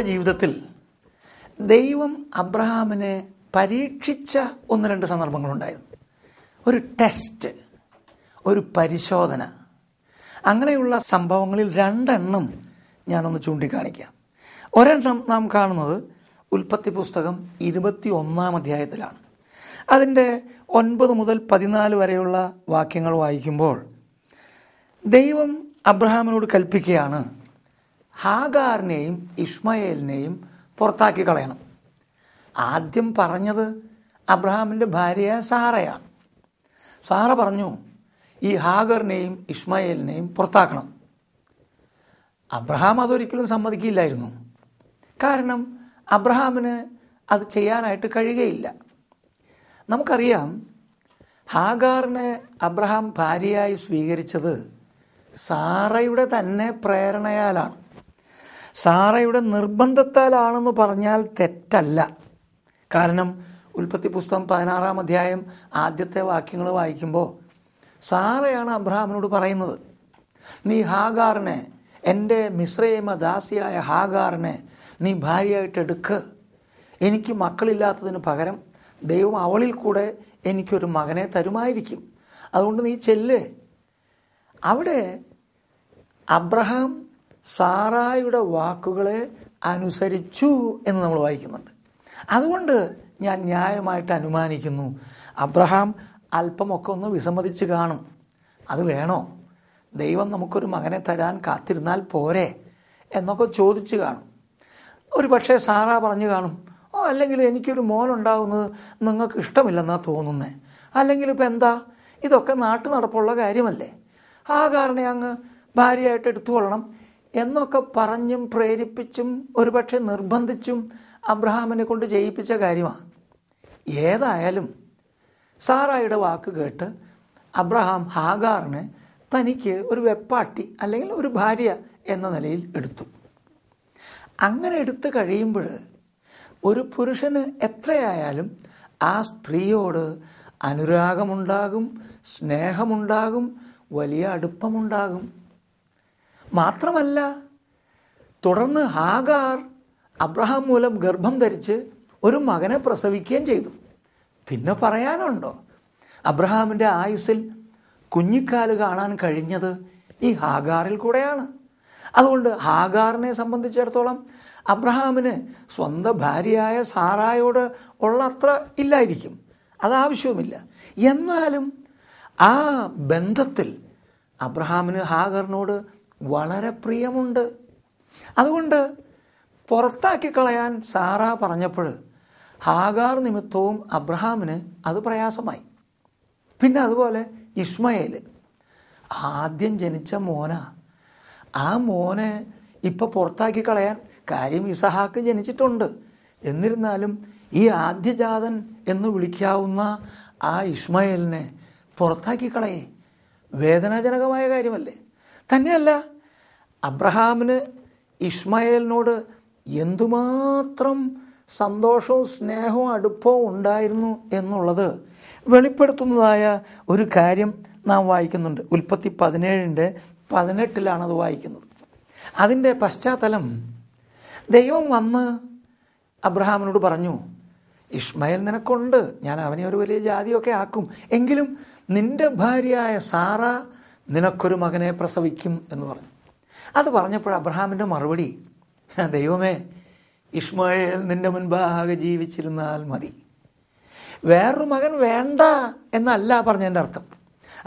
ജീവിതത്തിൽ ദൈവം അബ്രഹാമിനെ പരീക്ഷിച്ച 1-2 സന്ദർഭങ്ങളുണ്ടായിരുന്നു. ഒരു ടെസ്റ്റ്, ഒരു പരിശോധന. അങ്ങനെയുള്ള സംഭവങ്ങളിൽ 2 ഞാനൊന്ന് ചൂണ്ടിക്കാണിക്കാം. ഒരെണ്ണം നാം കാണുന്നത് ഉൽപ്പത്തി പുസ്തകം 21 അധ്യായത്തിലാണ്. അതിൻ്റെ 9 മുതൽ 14 വരെയുള്ള വാക്യങ്ങൾ വായിക്കുമ്പോൾ ദൈവം അബ്രഹാമിനോട് കൽപ്പിക്കുകയാണ്, ഹാഗാറിനെയും ഇഷ്മയേലിനെയും പുറത്താക്കി കളയണം. ആദ്യം പറഞ്ഞത് അബ്രഹാമിൻ്റെ ഭാര്യ സാറയാണ്. സാറ പറഞ്ഞു, ഈ ഹാഗറിനെയും ഇഷ്മയേലിനെയും പുറത്താക്കണം. അബ്രഹാം അതൊരിക്കലും സമ്മതിക്കില്ലായിരുന്നു. കാരണം അബ്രഹാമിന് അത് ചെയ്യാനായിട്ട് കഴിയുകയില്ല. നമുക്കറിയാം, ഹാഗാറിനെ അബ്രഹാം ഭാര്യയായി സ്വീകരിച്ചത് സാറയുടെ തന്നെ പ്രേരണയാലാണ്. സാറയുടെ നിർബന്ധത്താലാണെന്ന് പറഞ്ഞാൽ തെറ്റല്ല. കാരണം ഉൽപ്പത്തി പുസ്തകം 16 അധ്യായം ആദ്യത്തെ വാക്യങ്ങൾ വായിക്കുമ്പോൾ സാറയാണ് അബ്രഹാമിനോട് പറയുന്നത്, നീ ഹാഗാറിനെ, എൻ്റെ മിസ്രൈമ ദാസിയായ ഹാഗാറിനെ നീ ഭാര്യയായിട്ട് എടുക്ക്. എനിക്ക് മക്കളില്ലാത്തതിന് പകരം ദൈവം അവളിൽ കൂടെ എനിക്കൊരു മകനെ തരുമായിരിക്കും. അതുകൊണ്ട് നീ ചെല്ല്. അവിടെ അബ്രഹാം സാറായുടെ വാക്കുകളെ അനുസരിച്ചു എന്ന് നമ്മൾ വായിക്കുന്നുണ്ട്. അതുകൊണ്ട് ഞാൻ ന്യായമായിട്ട് അനുമാനിക്കുന്നു, അബ്രഹാം അല്പമൊക്കെ ഒന്ന് വിസമ്മതിച്ച് കാണും. അത് വേണോ, ദൈവം നമുക്കൊരു മകനെ തരാൻ കാത്തിരുന്നാൽ പോരെ എന്നൊക്കെ ചോദിച്ച് കാണും. ഒരു പക്ഷേ സാറ പറഞ്ഞു കാണും, അല്ലെങ്കിൽ എനിക്കൊരു മോനുണ്ടാവുന്നത് നിങ്ങൾക്ക് ഇഷ്ടമില്ലെന്നാണ് തോന്നുന്നത്, അല്ലെങ്കിൽ ഇപ്പം എന്താ, ഇതൊക്കെ നാട്ടു നടപ്പുള്ള കാര്യമല്ലേ, ഹാഗാറിനെ അങ്ങ് ഭാര്യയായിട്ട് എടുത്തുകൊള്ളണം എന്നൊക്കെ പറഞ്ഞും പ്രേരിപ്പിച്ചും ഒരു പക്ഷേ നിർബന്ധിച്ചും അബ്രഹാമിനെ കൊണ്ട് ചെയ്യിപ്പിച്ച കാര്യമാണ്. ഏതായാലും സാറായുടെ വാക്ക് കേട്ട് അബ്രഹാം ഹാഗാറിനെ തനിക്ക് ഒരു വെപ്പാട്ടി അല്ലെങ്കിൽ ഒരു ഭാര്യ എന്ന നിലയിൽ എടുത്തു. അങ്ങനെ എടുത്തു കഴിയുമ്പോൾ ഒരു പുരുഷന് എത്രയായാലും ആ സ്ത്രീയോട് അനുരാഗമുണ്ടാകും, സ്നേഹമുണ്ടാകും, വലിയ അടുപ്പമുണ്ടാകും. മാത്രമല്ല, തുടർന്ന് ഹാഗാർ അബ്രഹാം മൂലം ഗർഭം ധരിച്ച് ഒരു മകനെ പ്രസവിക്കുകയും ചെയ്തു. പിന്നെ പറയാനുണ്ടോ, അബ്രഹാമിൻ്റെ ആയുസ്സിൽ കുഞ്ഞിക്കാല് കാണാൻ കഴിഞ്ഞത് ഈ ഹാഗാറിൽ കൂടെയാണ്. അതുകൊണ്ട് ഹാഗാറിനെ സംബന്ധിച്ചിടത്തോളം അബ്രഹാമിന് സ്വന്തം ഭാര്യയായ സാറായോട് ഉള്ള അത്ര ഇല്ലായിരിക്കും, അതാവശ്യവുമില്ല. എന്നാലും ആ ബന്ധത്തിൽ അബ്രഹാമിന് ഹാഗറിനോട് വളരെ പ്രിയമുണ്ട്. അതുകൊണ്ട് പുറത്താക്കി കളയാൻ സാറ പറഞ്ഞപ്പോൾ ഹാഗാർ നിമിത്തവും അബ്രഹാമിന് അത് പ്രയാസമായി. പിന്നെ അതുപോലെ ഇഷ്മയേൽ ആദ്യം ജനിച്ച മോനാ. ആ മോനെ ഇപ്പോൾ പുറത്താക്കി കളയാൻ കാര്യം ഇസഹാക്ക് ജനിച്ചിട്ടുണ്ട്. എന്നിരുന്നാലും ഈ ആദ്യജാതൻ എന്ന് വിളിക്കാവുന്ന ആ ഇഷ്മയേലിനെ പുറത്താക്കി കളയേ വേദനാജനകമായ കാര്യമല്ലേ. തന്നെയല്ല, അബ്രഹാമിന് ഇഷ്മയേലിനോട് എന്തുമാത്രം സന്തോഷവും സ്നേഹവും അടുപ്പവും ഉണ്ടായിരുന്നു എന്നുള്ളത് വെളിപ്പെടുത്തുന്നതായ ഒരു കാര്യം നാം വായിക്കുന്നുണ്ട്. ഉൽപ്പത്തി 17:18 വായിക്കുന്നത്. അതിൻ്റെ പശ്ചാത്തലം, ദൈവം വന്ന് അബ്രഹാമിനോട് പറഞ്ഞു, ഇഷ്മയേൽ നിനക്കുണ്ട്, ഞാൻ അവനെ ഒരു വലിയ ജാതിയൊക്കെ ആക്കും, എങ്കിലും നിൻ്റെ ഭാര്യയായ സാറ നിനക്കൊരു മകനെ പ്രസവിക്കും എന്ന് പറഞ്ഞു. അത് പറഞ്ഞപ്പോൾ അബ്രഹാമിൻ്റെ മറുപടി, ദൈവമേ, ഇഷ്മയേൽ നിൻ്റെ മുൻപാകെ ജീവിച്ചിരുന്നാൽ മതി, വേറൊരു മകൻ വേണ്ട എന്നല്ല പറഞ്ഞതിൻ്റെ അർത്ഥം.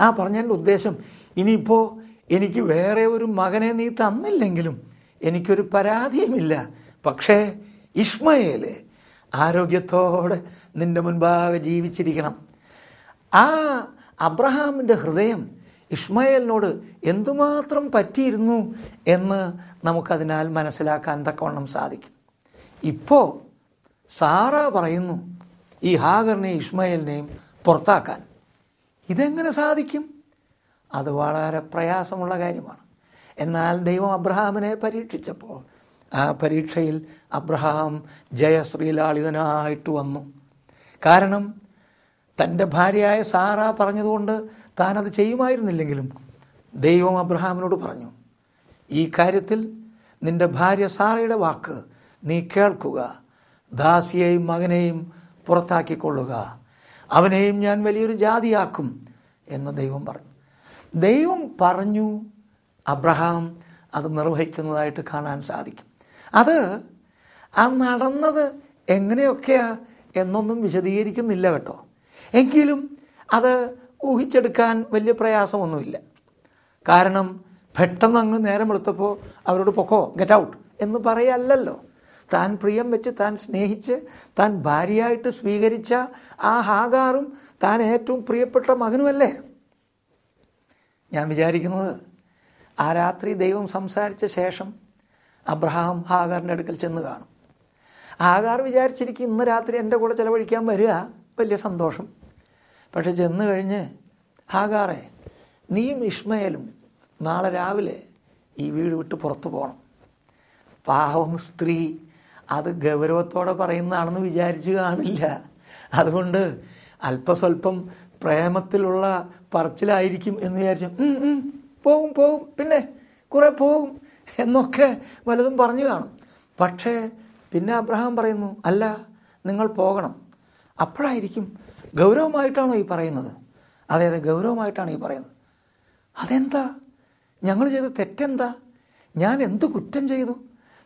ആ പറഞ്ഞതിൻ്റെ ഉദ്ദേശം, ഇനിയിപ്പോൾ എനിക്ക് വേറെ ഒരു മകനെ നീ തന്നില്ലെങ്കിലും എനിക്കൊരു പരാതിയുമില്ല, പക്ഷേ ഇഷ്മയേൽ ആരോഗ്യത്തോടെ നിൻ്റെ മുൻപാകെ ജീവിച്ചിരിക്കണം. ആ അബ്രഹാമിൻ്റെ ഹൃദയം ഇഷ്മയേലിനോട് എന്തുമാത്രം പറ്റിയിരുന്നു എന്ന് നമുക്കതിനാൽ മനസ്സിലാക്കാൻ തക്കവണ്ണം സാധിക്കും. ഇപ്പോൾ സാറ പറയുന്നു ഈ ഹാഗറിനെയും ഇഷ്മയേലിനെയും പുറത്താക്കാൻ. ഇതെങ്ങനെ സാധിക്കും? അത് വളരെ പ്രയാസമുള്ള കാര്യമാണ്. എന്നാൽ ദൈവം അബ്രഹാമിനെ പരീക്ഷിച്ചപ്പോൾ ആ പരീക്ഷയിൽ അബ്രഹാം ജയശ്രീലാളിതനായിട്ട് വന്നു. കാരണം തൻ്റെ ഭാര്യയായ സാറ പറഞ്ഞതുകൊണ്ട് താനത് ചെയ്യുമായിരുന്നില്ലെങ്കിലും ദൈവം അബ്രഹാമിനോട് പറഞ്ഞു, ഈ കാര്യത്തിൽ നിൻ്റെ ഭാര്യ സാറയുടെ വാക്ക് നീ കേൾക്കുക, ദാസിയെയും മകനെയും പുറത്താക്കിക്കൊള്ളുക, അവനെയും ഞാൻ വലിയൊരു ജാതിയാക്കും എന്ന് ദൈവം പറഞ്ഞു. ദൈവം പറഞ്ഞു, അബ്രഹാം അത് നിർവഹിക്കുന്നതായിട്ട് കാണാൻ സാധിക്കും. അത് ആ നടന്നത് എങ്ങനെയൊക്കെയാ എന്നൊന്നും വിശദീകരിക്കുന്നില്ല കേട്ടോ. എങ്കിലും അത് ഊഹിച്ചെടുക്കാൻ വലിയ പ്രയാസമൊന്നുമില്ല. കാരണം പെട്ടെന്ന് അങ്ങ് നേരം വെളുത്തപ്പോൾ അവരോട് പൊക്കോ, ഗെറ്റ് ഔട്ട് എന്ന് പറയല്ലോ. താൻ പ്രിയം വെച്ച്, താൻ സ്നേഹിച്ച്, താൻ ഭാര്യയായിട്ട് സ്വീകരിച്ച ആ ഹാഗാറും താൻ ഏറ്റവും പ്രിയപ്പെട്ട മകനുമല്ലേ. ഞാൻ വിചാരിക്കുന്നത് ആ രാത്രി ദൈവം സംസാരിച്ച ശേഷം അബ്രഹാം ഹാഗാറിൻ്റെ അടുക്കൽ ചെന്ന് കാണും. ഹാഗാർ വിചാരിച്ചിരിക്കും, ഇന്ന് രാത്രി എൻ്റെ കൂടെ ചിലവഴിക്കാൻ വരിക, വലിയ സന്തോഷം. പക്ഷെ ചെന്ന് കഴിഞ്ഞ്, ഹാഗാറെ, നീയും ഇഷ്മയേലും നാളെ രാവിലെ ഈ വീട് വിട്ട് പുറത്തു പോകണം. പാവം സ്ത്രീ അത് ഗൗരവത്തോടെ പറയുന്നതാണെന്ന് വിചാരിച്ച് കാണില്ല. അതുകൊണ്ട് അല്പസ്വല്പം പ്രേമത്തിലുള്ള പറച്ചിലായിരിക്കും എന്ന് വിചാരിച്ചു, പോകും പോകും, പിന്നെ കുറേ പോകും എന്നൊക്കെ വലതും പറഞ്ഞു കാണും. പക്ഷേ പിന്നെ അബ്രഹാം പറയുന്നു, അല്ല, നിങ്ങൾ പോകണം. അപ്പോഴായിരിക്കും, ഗൗരവമായിട്ടാണോ ഈ പറയുന്നത്? അതെ, ഗൗരവമായിട്ടാണ് ഈ പറയുന്നത്. അതെന്താ? ഞങ്ങൾ ചെയ്ത തെറ്റെന്താ? ഞാൻ എന്ത് കുറ്റം ചെയ്തു?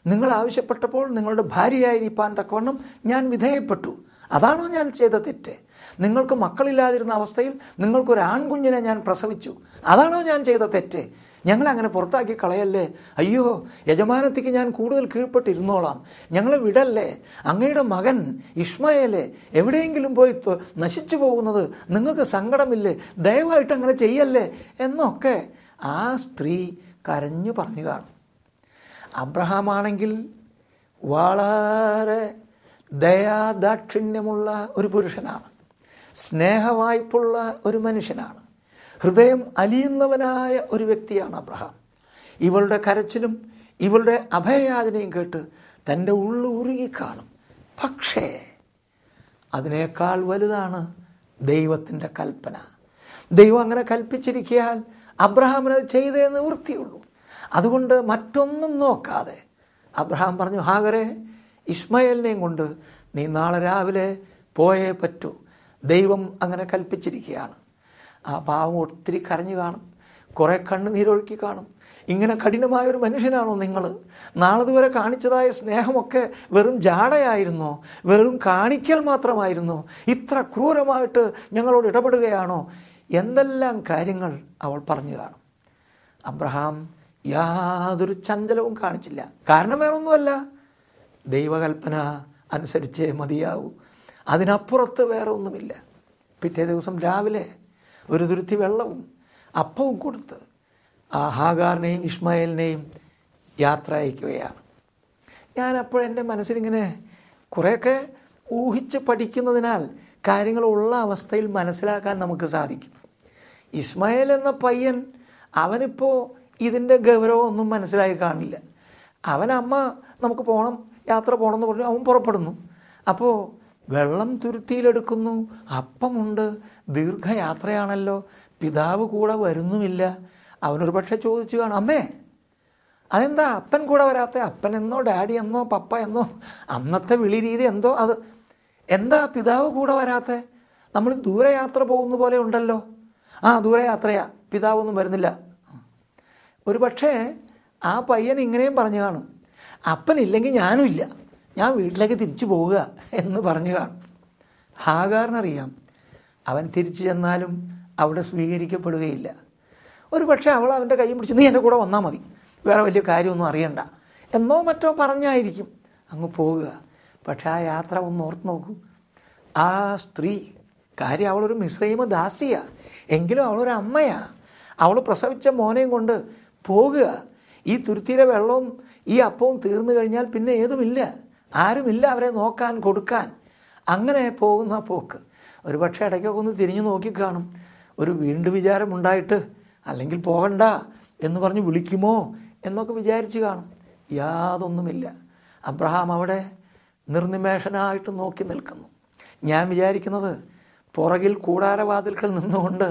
നിങ്ങൾ ആവശ്യപ്പെട്ടപ്പോൾ നിങ്ങളുടെ ഭാര്യയായിരിക്കാൻ തക്കവണ്ണം ഞാൻ വിധേയപ്പെട്ടു. അതാണോ ഞാൻ ചെയ്ത തെറ്റ്? നിങ്ങൾക്ക് മക്കളില്ലാതിരുന്ന അവസ്ഥയിൽ നിങ്ങൾക്കൊരു ആൺകുഞ്ഞിനെ ഞാൻ പ്രസവിച്ചു. അതാണോ ഞാൻ ചെയ്ത തെറ്റ്? ഞങ്ങളങ്ങനെ പുറത്താക്കി കളയല്ലേ. അയ്യോ, യജമാനത്തിക്ക് ഞാൻ കൂടുതൽ കീഴ്പ്പെട്ടിരുന്നോളാം, ഞങ്ങളെ വിടല്ലേ. അങ്ങയുടെ മകൻ ഇഷ്മയേലെ എവിടെയെങ്കിലും പോയി നശിച്ചു പോകുന്നത് നിങ്ങൾക്ക് സങ്കടമില്ലേ? ദയവായിട്ട് അങ്ങനെ ചെയ്യല്ലേ എന്നൊക്കെ ആ സ്ത്രീ കരഞ്ഞു പറഞ്ഞു കാണും. അബ്രഹാം ആണെങ്കിൽ വളരെ ദയാദാക്ഷിണ്യമുള്ള ഒരു പുരുഷനാണ്, സ്നേഹവായ്പുള്ള ഒരു മനുഷ്യനാണ്, ഹൃദയം അലിയുന്നവനായ ഒരു വ്യക്തിയാണ് അബ്രഹാം. ഇവളുടെ കരച്ചിലും ഇവളുടെ അഭയയാചനയും കേട്ട് തൻ്റെ ഉള്ളു ഉരുകിക്കാണും. പക്ഷേ അതിനേക്കാൾ വലുതാണ് ദൈവത്തിൻ്റെ കൽപ്പന. ദൈവം അങ്ങനെ കൽപ്പിച്ചിരിക്കാൻ അബ്രഹാമിനത് ചെയ്തേ നിവൃത്തിയുള്ളൂ. അതുകൊണ്ട് മറ്റൊന്നും നോക്കാതെ അബ്രഹാം പറഞ്ഞു, ഹാഗരെ, ഇഷ്മയേലിനെയും കൊണ്ട് നീ നാളെ രാവിലെ പോയേ പറ്റൂ. ദൈവം അങ്ങനെ കൽപ്പിച്ചിരിക്കുകയാണ്. ആ പാവം ഒത്തിരി കരഞ്ഞു കാണും, കുറേ കണ്ണുനീരൊഴുക്കി കാണും. ഇങ്ങനെ കഠിനമായൊരു മനുഷ്യനാണോ നിങ്ങൾ? നാളതുവരെ കാണിച്ചതായ സ്നേഹമൊക്കെ വെറും ജാടയായിരുന്നോ? വെറും കാണിക്കൽ മാത്രമായിരുന്നോ? ഇത്ര ക്രൂരമായിട്ട് ഞങ്ങളോട് ഇടപെടുകയാണോ? എന്തെല്ലാം കാര്യങ്ങൾ അവൾ പറഞ്ഞു കാണും. അബ്രഹാം യാതൊരു ചഞ്ചലവും കാണിച്ചില്ല. കാരണം വേറൊന്നുമല്ല, ദൈവകൽപ്പന അനുസരിച്ചേ മതിയാവൂ, അതിനപ്പുറത്ത് വേറെ ഒന്നുമില്ല. പിറ്റേ ദിവസം രാവിലെ ഒരു തുരുത്തി വെള്ളവും അപ്പവും കൊടുത്ത് ആ ഹാഗാറിനെയും ഇഷ്മയേലിനെയും യാത്ര അയക്കുകയാണ്. ഞാനപ്പോഴെൻ്റെ മനസ്സിലിങ്ങനെ കുറേയൊക്കെ ഊഹിച്ച് പഠിക്കുന്നതിനാൽ കാര്യങ്ങളുള്ള അവസ്ഥയിൽ മനസ്സിലാക്കാൻ നമുക്ക് സാധിക്കും. ഇസ്മായേൽ എന്ന പയ്യൻ, അവനിപ്പോൾ ഇതിൻ്റെ ഗൗരവമൊന്നും മനസ്സിലായി കാണില്ല. അവനമ്മ നമുക്ക് പോകണം, യാത്ര പോകണമെന്ന് പറഞ്ഞു അവൻ പുറപ്പെടുന്നു. അപ്പോൾ വെള്ളം തുരുത്തിയിലെടുക്കുന്നു, അപ്പമുണ്ട്, ദീർഘയാത്രയാണല്ലോ, പിതാവ് കൂടെ വരുന്നുമില്ല. അവനൊരു പക്ഷേ ചോദിച്ചു കാണും, അമ്മേ അതെന്താ അപ്പൻ കൂടെ വരാത്ത? അപ്പൻ എന്നോ ഡാഡി എന്നോ പപ്പ എന്നോ അന്നത്തെ വിളി രീതി എന്തോ അത്. എന്താ പിതാവ് കൂടെ വരാത്ത? നമ്മൾ ദൂരയാത്ര പോകുന്ന പോലെ ഉണ്ടല്ലോ. ദൂരയാത്രയാ, പിതാവൊന്നും വരുന്നില്ല. ഒരു പക്ഷേ ആ പയ്യൻ ഇങ്ങനെയും പറഞ്ഞു കാണും, അപ്പനില്ലെങ്കിൽ ഞാനും ഇല്ല, ഞാൻ വീട്ടിലേക്ക് തിരിച്ചു പോവുക എന്ന് പറഞ്ഞു കാണും. ഹാഗാറിനറിയാം, അവൻ തിരിച്ചു ചെന്നാലും അവിടെ സ്വീകരിക്കപ്പെടുകയില്ല. ഒരു പക്ഷേ അവൾ അവൻ്റെ കൈ പിടിച്ച് നീ എൻ്റെ കൂടെ വന്നാൽ മതി, വേറെ വലിയ കാര്യമൊന്നും അറിയണ്ട എന്നോ മറ്റോ പറഞ്ഞായിരിക്കും അങ്ങ് പോവുക. പക്ഷെ ആ യാത്ര ഒന്ന് ഓർത്ത് നോക്കൂ. ആ സ്ത്രീ, കാര്യം അവളൊരു മിസ്രൈമ ദാസിയാ, എങ്കിലും അവളൊരു അമ്മയാ. അവൾ പ്രസവിച്ച മോനെയും കൊണ്ട് പോകുക. ഈ തുരുത്തിയിലെ വെള്ളവും ഈ അപ്പവും തീർന്നു കഴിഞ്ഞാൽ പിന്നെ ഏതുമില്ല, ആരുമില്ല അവരെ നോക്കാൻ കൊടുക്കാൻ. അങ്ങനെ പോകുന്ന പോക്ക്. ഒരു പക്ഷേ ഇടയ്ക്കൊക്കെ ഒന്ന് തിരിഞ്ഞു നോക്കിക്കാണും, ഒരു വീണ്ടും വിചാരമുണ്ടായിട്ട് അല്ലെങ്കിൽ പോകണ്ട എന്ന് പറഞ്ഞ് വിളിക്കുമോ എന്നൊക്കെ വിചാരിച്ച് കാണും. യാതൊന്നുമില്ല. അബ്രഹാം അവിടെ നിർനിമേഷനായിട്ട് നോക്കി നിൽക്കുന്നു. ഞാൻ വിചാരിക്കുന്നത് പുറകിൽ കൂടാരവാതിൽക്കൽ നിന്നുകൊണ്ട്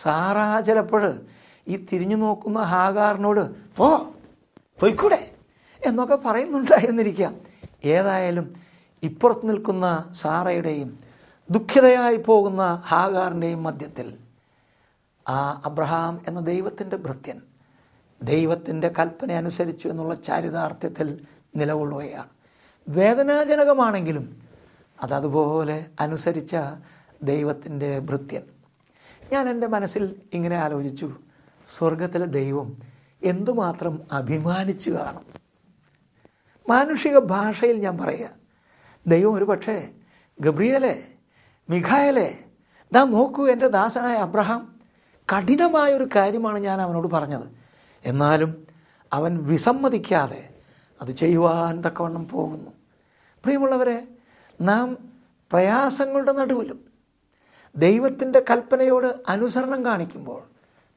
സാറാ ചിലപ്പോൾ ഈ തിരിഞ്ഞു നോക്കുന്ന ഹാഗാറിനോട് പോയിക്കൂടെ എന്നൊക്കെ പറയുന്നുണ്ടായിരുന്നിരിക്കാം. ഏതായാലും ഇപ്പുറത്ത് നിൽക്കുന്ന സാറയുടെയും ദുഃഖിതയായി പോകുന്ന ഹാഗാറിൻ്റെയും മധ്യത്തിൽ ആ അബ്രഹാം എന്ന ദൈവത്തിൻ്റെ ഭൃത്യൻ ദൈവത്തിൻ്റെ കൽപ്പന അനുസരിച്ചു എന്നുള്ള ചാരിതാർത്ഥ്യത്തിൽ നിലകൊള്ളുകയാണ്. വേദനാജനകമാണെങ്കിലും അതതുപോലെ അനുസരിച്ച ദൈവത്തിൻ്റെ ഭൃത്യൻ. ഞാൻ എൻ്റെ മനസ്സിൽ ഇങ്ങനെ ആലോചിച്ചു, സ്വർഗത്തിലെ ദൈവം എന്തുമാത്രം അഭിമാനിച്ചു കാണും. മാനുഷിക ഭാഷയിൽ ഞാൻ പറയുക, ദൈവം ഒരു പക്ഷേ ഗബ്രിയേലേ, മിഖായേലേ, ദാ നോക്കൂ എൻ്റെ ദാസനായ അബ്രഹാം, കഠിനമായൊരു കാര്യമാണ് ഞാൻ അവനോട് പറഞ്ഞത്, എന്നാലും അവൻ വിസമ്മതിക്കാതെ അത് ചെയ്യുവാൻ തക്കവണ്ണം പോകുന്നു. പ്രിയമുള്ളവരെ, നാം പ്രയാസങ്ങളുടെ നടുവിലും ദൈവത്തിൻ്റെ കൽപ്പനയോട് അനുസരണം കാണിക്കുമ്പോൾ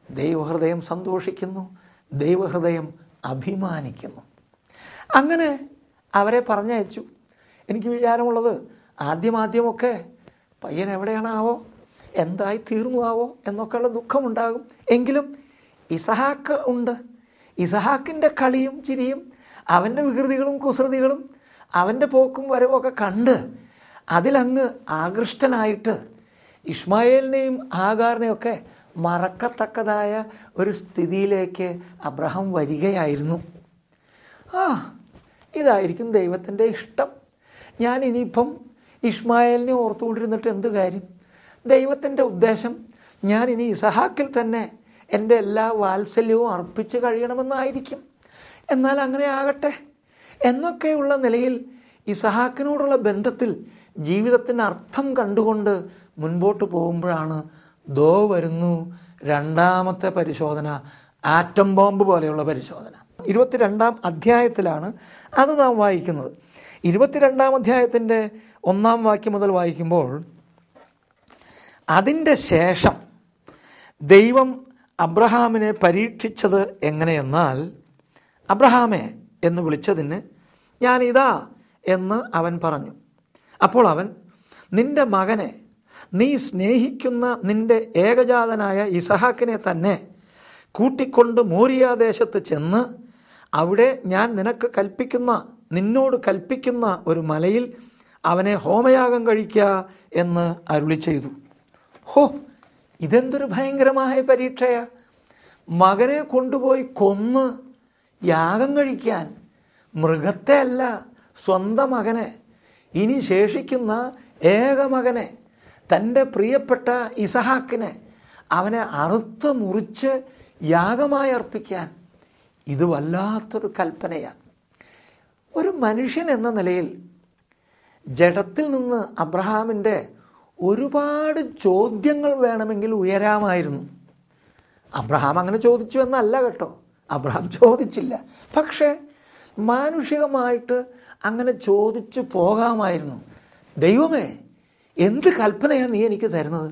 ദൈവഹൃദയം സന്തോഷിക്കുന്നു, ദൈവഹൃദയം അഭിമാനിക്കുന്നു. അങ്ങനെ അവരെ പറഞ്ഞയച്ചു. എനിക്ക് വിചാരമുള്ളത്, ആദ്യമൊക്കെ പയ്യൻ എവിടെയാണാവോ, എന്തായി തീർന്നു ആവോ എന്നൊക്കെയുള്ള ദുഃഖമുണ്ടാകും. എങ്കിലും ഇസഹാക്ക് ഉണ്ട്. ഇസഹാക്കിൻ്റെ കളിയും ചിരിയും അവൻ്റെ വികൃതികളും കുസൃതികളും അവൻ്റെ പോക്കും വരവൊക്കെ കണ്ട് അതിലങ്ങ് ആകൃഷ്ടനായിട്ട് ഇഷ്മായേലിനെയും ഹാഗാറിനെയൊക്കെ മറക്കത്തക്കതായ ഒരു സ്ഥിതിയിലേക്ക് അബ്രഹാം വരികയായിരുന്നു. ഇതായിരിക്കും ദൈവത്തിൻ്റെ ഇഷ്ടം. ഞാൻ ഇനിയിപ്പം ഇഷ്മായേലിനെ ഓർത്തുകൊണ്ടിരുന്നിട്ട് എന്ത് കാര്യം? ദൈവത്തിൻ്റെ ഉദ്ദേശം ഞാൻ ഇനി ഇസഹാക്കിൽ തന്നെ എൻ്റെ എല്ലാ വാത്സല്യവും അർപ്പിച്ച് കഴിയണമെന്നായിരിക്കും. എന്നാൽ അങ്ങനെ ആകട്ടെ എന്നൊക്കെയുള്ള നിലയിൽ ഇസഹാക്കിനോടുള്ള ബന്ധത്തിൽ ജീവിതത്തിന് അർത്ഥം കണ്ടുകൊണ്ട് മുൻപോട്ട് പോകുമ്പോഴാണ് ദോ വരുന്നു രണ്ടാമത്തെ പരിശോധന, ആറ്റം ബോംബ് പോലെയുള്ള പരിശോധന. 22-ാം അധ്യായത്തിലാണ് അത് നാം വായിക്കുന്നത്. 22-ാം അധ്യായത്തിൻ്റെ 1-ാം വാക്യം മുതൽ വായിക്കുമ്പോൾ, അതിൻ്റെ ശേഷം ദൈവം അബ്രഹാമിനെ പരീക്ഷിച്ചത് എങ്ങനെയെന്നാൽ, അബ്രഹാമേ എന്ന് വിളിച്ചതിന് ഞാനിതാ എന്ന് അവൻ പറഞ്ഞു. അപ്പോൾ അവൻ, നിന്റെ മകനെ, നീ സ്നേഹിക്കുന്ന നിന്റെ ഏകജാതനായ ഇസഹാക്കിനെ തന്നെ കൂട്ടിക്കൊണ്ട് മോരിയാദേശത്ത് ചെന്ന് അവിടെ ഞാൻ നിന്നോട് കൽപ്പിക്കുന്ന ഒരു മലയിൽ അവനെ ഹോമയാഗം കഴിക്കുക എന്ന് അരുളി ചെയ്തു. ഇതെന്തൊരു ഭയങ്കരമായ പരീക്ഷയാ! മകനെ കൊണ്ടുപോയി കൊന്ന് യാഗം കഴിക്കാൻ, മൃഗത്തെ അല്ല, സ്വന്തം മകനെ, ഇനി ശേഷിക്കുന്ന ഏക മകനെ, തൻ്റെ പ്രിയപ്പെട്ട ഇസഹാക്കിനെ, അവനെ അറുത്ത് മുറിച്ച് യാഗമായി അർപ്പിക്കാൻ. ഇത് വല്ലാത്തൊരു കൽപ്പനയാണ്. ഒരു മനുഷ്യൻ എന്ന നിലയിൽ ജഡത്തിൽ നിന്ന് അബ്രഹാമിൻ്റെ ഒരുപാട് ചോദ്യങ്ങൾ വേണമെങ്കിൽ ഉയരാമായിരുന്നു. അബ്രഹാം അങ്ങനെ ചോദിച്ചു എന്നല്ല കേട്ടോ, അബ്രഹാം ചോദിച്ചില്ല. പക്ഷേ മാനുഷികമായിട്ട് അങ്ങനെ ചോദിച്ചു പോകാമായിരുന്നു. ദൈവമേ, എന്ത് കൽപ്പനയാണ് നീ എനിക്ക് തരുന്നത്?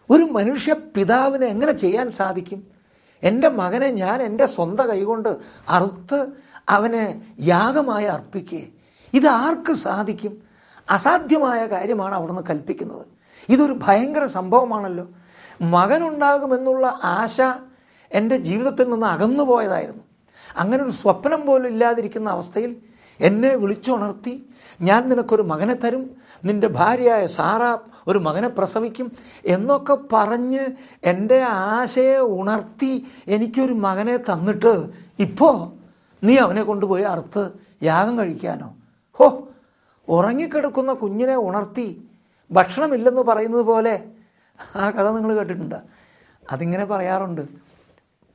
ഒരു മനുഷ്യ പിതാവിനെ എങ്ങനെ ചെയ്യാൻ സാധിക്കും? എൻ്റെ മകനെ ഞാൻ എൻ്റെ സ്വന്തം കൈകൊണ്ട് അറുത്ത് അവനെ യാഗമായി അർപ്പിക്കുക, ഇത് ആർക്ക് സാധിക്കും? അസാധ്യമായ കാര്യമാണ് അവിടുന്ന് കൽപ്പിക്കുന്നത്. ഇതൊരു ഭയങ്കര സംഭവമാണല്ലോ. മകനുണ്ടാകുമെന്നുള്ള ആശ എൻ്റെ ജീവിതത്തിൽ നിന്ന് അകന്നു പോയതായിരുന്നു. അങ്ങനെ ഒരു സ്വപ്നം പോലും ഇല്ലാതിരിക്കുന്ന അവസ്ഥയിൽ എന്നെ വിളിച്ചുണർത്തി, ഞാൻ നിനക്കൊരു മകനെ തരും, നിൻ്റെ ഭാര്യയായ സാറ ഒരു മകനെ പ്രസവിക്കും എന്നൊക്കെ പറഞ്ഞ് എൻ്റെ ആശയെ ഉണർത്തി എനിക്കൊരു മകനെ തന്നിട്ട് ഇപ്പോൾ നീ അവനെ കൊണ്ടുപോയി അറുത്ത് യാഗം കഴിക്കാനോ? ഉറങ്ങിക്കിടക്കുന്ന കുഞ്ഞിനെ ഉണർത്തി ഭക്ഷണമില്ലെന്ന് പറയുന്നത് പോലെ ആ കഥ നിങ്ങൾ കേട്ടിട്ടുണ്ട്. അതിങ്ങനെ പറയാറുണ്ട്.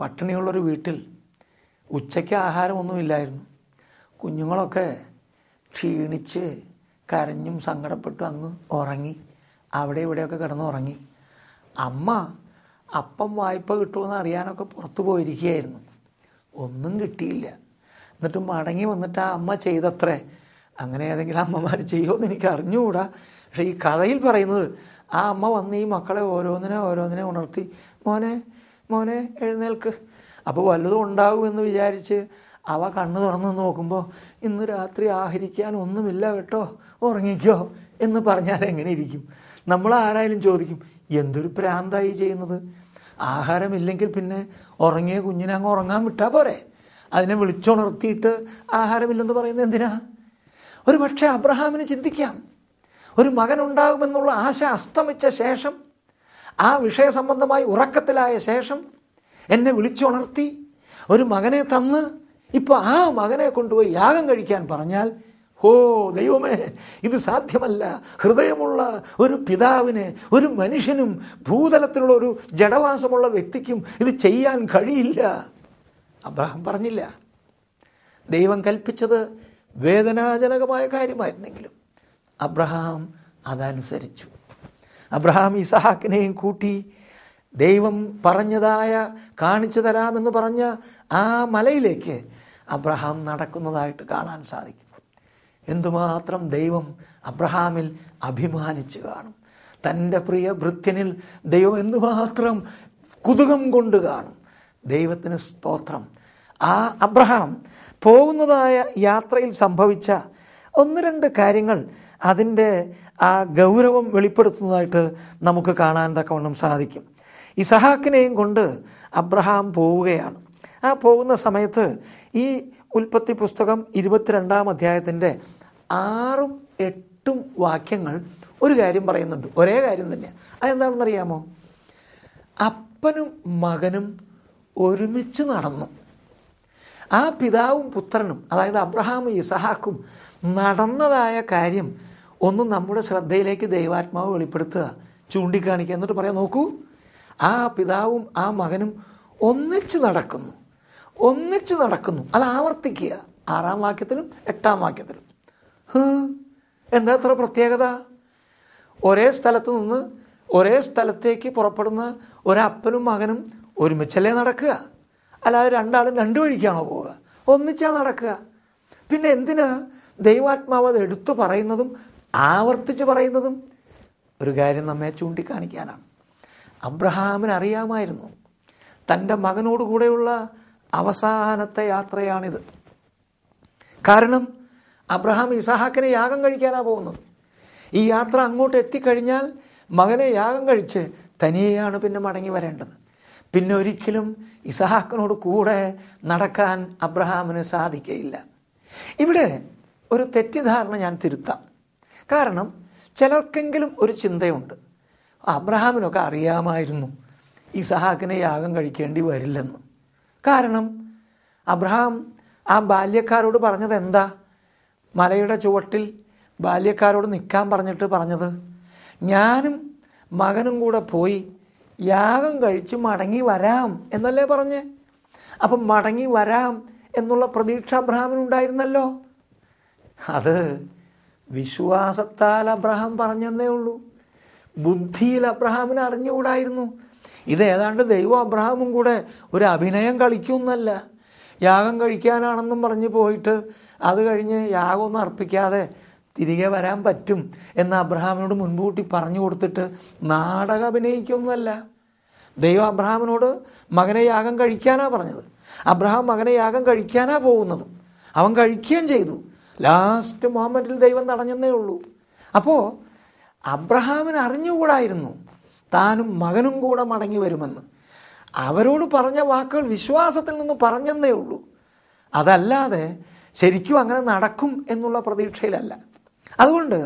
പട്ടിണിയുള്ളൊരു വീട്ടിൽ ഉച്ചയ്ക്ക് ആഹാരമൊന്നുമില്ലായിരുന്നു. കുഞ്ഞുങ്ങളൊക്കെ ക്ഷീണിച്ച് കരഞ്ഞും സങ്കടപ്പെട്ടു അങ്ങ് ഉറങ്ങി, അവിടെ ഇവിടെയൊക്കെ കിടന്നുറങ്ങി. അമ്മ അപ്പം വായ്പ കിട്ടുമെന്ന് അറിയാനൊക്കെ പുറത്തു പോയിരിക്കുകയായിരുന്നു. ഒന്നും കിട്ടിയില്ല. എന്നിട്ട് മടങ്ങി വന്നിട്ട് ആ അമ്മ ചെയ്തത്രേ. അങ്ങനെ ഏതെങ്കിലും അമ്മമാർ ചെയ്യുമെന്ന് എനിക്ക് അറിഞ്ഞുകൂടാ. പക്ഷേ ഈ കഥയിൽ പറയുന്നത് ആ അമ്മ വന്ന് ഈ മക്കളെ ഓരോന്നിനെ ഉണർത്തി, മോനെ എഴുന്നേൽക്ക്. അപ്പോൾ വല്ലതും ഉണ്ടാകുമെന്ന് വിചാരിച്ച് അവ കണ്ണ് തുറന്ന് നോക്കുമ്പോൾ ഇന്ന് രാത്രി ആഹരിക്കാൻ ഒന്നുമില്ല കേട്ടോ, ഉറങ്ങിക്കോ എന്ന് പറഞ്ഞാൽ എങ്ങനെ ഇരിക്കും? നമ്മൾ ആരായാലും ചോദിക്കും, എന്തൊരു പ്രാന്തായി ചെയ്യുന്നത്? ആഹാരമില്ലെങ്കിൽ പിന്നെ ഉറങ്ങിയ കുഞ്ഞിനെ അങ്ങ് ഉറങ്ങാൻ വിട്ടാൽ പോരെ? അതിനെ വിളിച്ചുണർത്തിയിട്ട് ആഹാരമില്ലെന്ന് പറയുന്നത് എന്തിനാ? ഒരു പക്ഷേ അബ്രഹാമിന് ചിന്തിക്കാം, ഒരു മകനുണ്ടാകുമെന്നുള്ള ആശ അസ്തമിച്ച ശേഷം, ആ വിഷയസംബന്ധമായി ഉറക്കത്തിലായ ശേഷം എന്നെ വിളിച്ചുണർത്തി ഒരു മകനെ തന്ന് ഇപ്പോൾ ആ മകനെ കൊണ്ടുപോയി യാഗം കഴിക്കാൻ പറഞ്ഞാൽ, ഓ ദൈവമേ, ഇത് സാധ്യമല്ല. ഹൃദയമുള്ള ഒരു പിതാവിന്, ഒരു മനുഷ്യനും, ഭൂതലത്തിലുള്ള ഒരു ജഡവാസമുള്ള വ്യക്തിക്കും ഇത് ചെയ്യാൻ കഴിയില്ല. അബ്രഹാം പറഞ്ഞില്ല. ദൈവം കൽപ്പിച്ചത് വേദനാജനകമായ കാര്യമായിരുന്നെങ്കിലും അബ്രഹാം അതനുസരിച്ചു. അബ്രഹാം ഇസഹാക്കിനെയും കൂട്ടി ദൈവം പറഞ്ഞതായ കാണിച്ചു തരാമെന്ന് പറഞ്ഞ ആ മലയിലേക്ക് അബ്രഹാം നടക്കുന്നതായിട്ട് കാണാൻ സാധിക്കും. എന്തുമാത്രം ദൈവം അബ്രഹാമിൽ അഭിമാനിച്ചു കാണും. തൻ്റെ പ്രിയ ഭൃത്യനിൽ ദൈവം എന്തുമാത്രം കുതുകം കൊണ്ട് കാണും. ദൈവത്തിന് സ്തോത്രം. ആ അബ്രഹാം പോകുന്നതായ യാത്രയിൽ സംഭവിച്ച 1-2 കാര്യങ്ങൾ അതിൻ്റെ ആ ഗൗരവം വെളിപ്പെടുത്തുന്നതായിട്ട് നമുക്ക് കാണാൻ തക്കവണ്ണം സാധിക്കും. ഇസഹാക്കിനെയും കൊണ്ട് അബ്രഹാം പോവുകയാണ്. ആ പോകുന്ന സമയത്ത് ഈ ഉൽപ്പത്തി പുസ്തകം 22-ാം അധ്യായത്തിൻ്റെ 6-8 വാക്യങ്ങൾ ഒരു കാര്യം പറയുന്നുണ്ട്. ഒരേ കാര്യം തന്നെ. അതെന്താണെന്നറിയാമോ? അപ്പനും മകനും ഒരുമിച്ച് നടന്നു. ആ പിതാവും പുത്രനും, അതായത് അബ്രഹാമും ഇസഹാക്കും നടന്നതായ കാര്യം ഒന്ന് നമ്മുടെ ശ്രദ്ധയിലേക്ക് ദൈവാത്മാവ് വെളിപ്പെടുത്തുക, ചൂണ്ടിക്കാണിക്കുക. എന്നിട്ട് പറയാം, നോക്കൂ, ആ പിതാവും ആ മകനും ഒന്നിച്ച് നടക്കുന്നു. അത് ആവർത്തിക്കുക. 6-ാം വാക്യത്തിലും 8-ാം വാക്യത്തിലും. എന്താ അത്ര പ്രത്യേകത? ഒരേ സ്ഥലത്ത് നിന്ന് ഒരേ സ്ഥലത്തേക്ക് പുറപ്പെടുന്ന ഒരപ്പനും മകനും ഒരുമിച്ചല്ലേ നടക്കുക? അല്ലാതെ രണ്ടാളും 2 വഴിക്കാണോ പോവുക? ഒന്നിച്ചാ നടക്കുക. പിന്നെ എന്തിനാ ദൈവാത്മാവ് അത് എടുത്തു പറയുന്നതും ആവർത്തിച്ച് പറയുന്നതും? ഒരു കാര്യം നമ്മെ ചൂണ്ടിക്കാണിക്കാനാണ്. അബ്രഹാമിന് അറിയാമായിരുന്നു തൻ്റെ മകനോട് കൂടെയുള്ള അവസാനത്തെ യാത്രയാണിത്. കാരണം അബ്രഹാം ഇസഹാക്കിനെ യാഗം കഴിക്കാനാണ് പോകുന്നത്. ഈ യാത്ര അങ്ങോട്ട് എത്തിക്കഴിഞ്ഞാൽ മകനെ യാഗം കഴിച്ച് തനിയെയാണ് പിന്നെ മടങ്ങി വരേണ്ടത്. പിന്നെ ഒരിക്കലും ഇസഹാക്കിനോട് കൂടെ നടക്കാൻ അബ്രഹാമിന് സാധിക്കയില്ല. ഇവിടെ ഒരു തെറ്റിദ്ധാരണ ഞാൻ തിരുത്താം. കാരണം ചിലർക്കെങ്കിലും ഒരു ചിന്തയുണ്ട്, അബ്രഹാമിനൊക്കെ അറിയാമായിരുന്നു ഇസഹാക്കിനെ യാഗം കഴിക്കേണ്ടി വരില്ലെന്ന്. കാരണം അബ്രഹാം ആ ബാല്യക്കാരോട് പറഞ്ഞത് എന്താ? മലയുടെ ചുവട്ടിൽ ബാല്യക്കാരോട് നിൽക്കാൻ പറഞ്ഞത്, ഞാനും മകനും കൂടെ പോയി യാഗം കഴിച്ച് മടങ്ങി വരാം എന്നല്ലേ പറഞ്ഞേ? അപ്പം മടങ്ങി വരാം എന്നുള്ള പ്രതീക്ഷ അബ്രഹാമിനുണ്ടായിരുന്നല്ലോ. അത് വിശ്വാസത്താൽ അബ്രഹാം പറഞ്ഞെന്നേ ഉള്ളൂ. ബുദ്ധിയിൽ അബ്രഹാമിന് അറിഞ്ഞുകൂടായിരുന്നു. ഇതേതാണ്ട് ദൈവം അബ്രഹാമും കൂടെ ഒരു അഭിനയം കളിക്കുമെന്നല്ല. യാഗം കഴിക്കാനാണെന്നും പറഞ്ഞ് പോയിട്ട് അത് കഴിഞ്ഞ് യാഗമൊന്നും അർപ്പിക്കാതെ തിരികെ വരാൻ പറ്റും എന്ന് അബ്രഹാമിനോട് മുൻകൂട്ടി പറഞ്ഞു കൊടുത്തിട്ട് നാടകം അഭിനയിക്കൊന്നുമല്ല. ദൈവം അബ്രഹാമിനോട് മകനെ യാഗം കഴിക്കാനാ പറഞ്ഞത്. അബ്രഹാം മകനെ യാഗം കഴിക്കാനാ പോകുന്നത്. അവൻ കഴിക്കുകയും ചെയ്തു. ലാസ്റ്റ് മൊമെൻറ്റിൽ ദൈവം തടഞ്ഞെന്നേ ഉള്ളൂ. അപ്പോൾ അബ്രഹാമിന് അറിഞ്ഞുകൂടായിരുന്നു താനും മകനും കൂടെ മടങ്ങി വരുമെന്ന്. അവരോട് പറഞ്ഞ വാക്കുകൾ വിശ്വാസത്തിൽ നിന്ന് പറഞ്ഞെന്നേ ഉള്ളൂ. അതല്ലാതെ ശരിക്കും അങ്ങനെ നടക്കും എന്നുള്ള പ്രതീക്ഷയിലല്ല. അതുകൊണ്ട്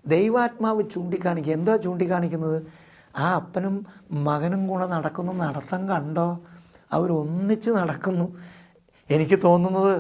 ദൈവാത്മാവ് ചൂണ്ടിക്കാണിക്കുക. എന്താ ചൂണ്ടിക്കാണിക്കുന്നത്? ആ അപ്പനും മകനും കൂടെ നടക്കുന്ന നടത്തം കണ്ടോ? അവരൊന്നിച്ച് നടക്കുന്നു. എനിക്ക് തോന്നുന്നത്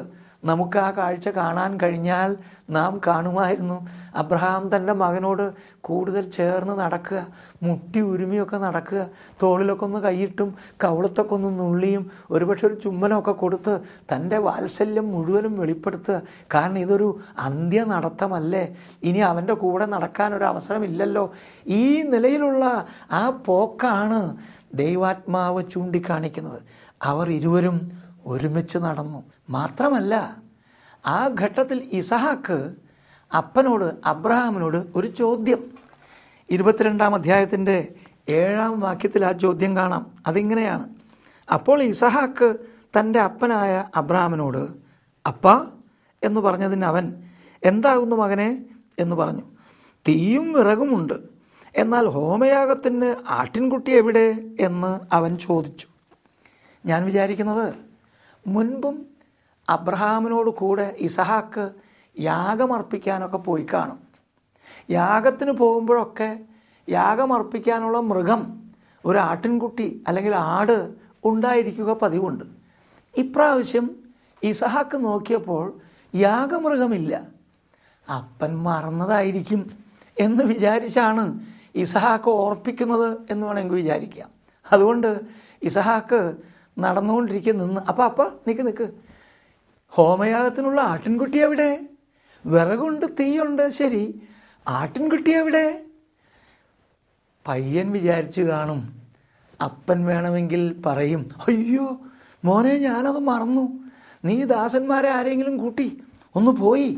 നമുക്ക് ആ കാഴ്ച കാണാൻ കഴിഞ്ഞാൽ നാം കാണുമായിരുന്നു അബ്രഹാം തൻ്റെ മകനോട് കൂടുതൽ ചേർന്ന് നടക്കുക, മുട്ടി ഉരുമിയൊക്കെ നടക്കുക, തോളിലൊക്കെ ഒന്ന് കൈയിട്ടും കവിളത്തൊക്കെ ഒന്ന് നുള്ളിയും ഒരുപക്ഷെ ഒരു ചുമ്മനൊക്കെ കൊടുത്ത് തൻ്റെ വാത്സല്യം മുഴുവനും വെളിപ്പെടുത്തുക. കാരണം ഇതൊരു അന്ത്യ നടത്തമല്ലേ, ഇനി അവൻ്റെ കൂടെ നടക്കാൻ ഒരു അവസരമില്ലല്ലോ. ഈ നിലയിലുള്ള ആ പോക്കാണ് ദൈവാത്മാവ് ചൂണ്ടിക്കാണിക്കുന്നത്. അവർ ഇരുവരും ഒരുമിച്ച് നടന്നു. മാത്രമല്ല ആ ഘട്ടത്തിൽ ഇസഹാക്ക് അപ്പനോട് അബ്രഹാമിനോട് ഒരു ചോദ്യം, 22-ാം അധ്യായത്തിൻ്റെ 7-ാം വാക്യത്തിൽ ആ ചോദ്യം കാണാം. അതിങ്ങനെയാണ്: അപ്പോൾ ഇസഹാക്ക് തൻ്റെ അപ്പനായ അബ്രഹാമിനോട് അപ്പാ എന്ന് പറഞ്ഞതിന് അവൻ, എന്താകുന്നു മകനെ എന്ന് പറഞ്ഞു. തീയും വിറകുമുണ്ട്, എന്നാൽ ഹോമയാഗത്തിന് ആട്ടിൻകുട്ടി എവിടെ എന്ന് അവൻ ചോദിച്ചു. ഞാൻ വിചാരിക്കുന്നത് മുൻപും അബ്രഹാമിനോട് കൂടെ ഇസഹാക്ക് യാഗമർപ്പിക്കാനൊക്കെ പോയി കാണും. യാഗത്തിന് പോകുമ്പോഴൊക്കെ യാഗമർപ്പിക്കാനുള്ള മൃഗം ഒരു ആട്ടിൻകുട്ടി അല്ലെങ്കിൽ ആട് ഉണ്ടായിരിക്കുക പതിവുണ്ട്. ഇപ്രാവശ്യം ഇസഹാക്ക് നോക്കിയപ്പോൾ യാഗമൃഗമില്ല. അപ്പൻ മറന്നതായിരിക്കും എന്ന് വിചാരിച്ചാണ് ഇസഹാക്ക് ഓർപ്പിക്കുന്നത് എന്ന് വേണമെങ്കിൽ വിചാരിക്കാം. അതുകൊണ്ട് ഇസഹാക്ക് നടന്നുകൊണ്ടിരിക്കുന്ന അപ്പ നിൽക്ക് ഹോമയാഗത്തിനുള്ള ആട്ടിൻകുട്ടി എവിടെ? വിറകുണ്ട്, തീയുണ്ട്, ശരി, ആട്ടിൻകുട്ടി എവിടെ? പയ്യൻ വിചാരിച്ചു കാണും, അപ്പൻ വേണമെങ്കിൽ പറയും, അയ്യോ മോനെ, ഞാനത് മറന്നു, നീ ദാസന്മാരെ ആരെങ്കിലും കൂട്ടി ഒന്ന് പോയി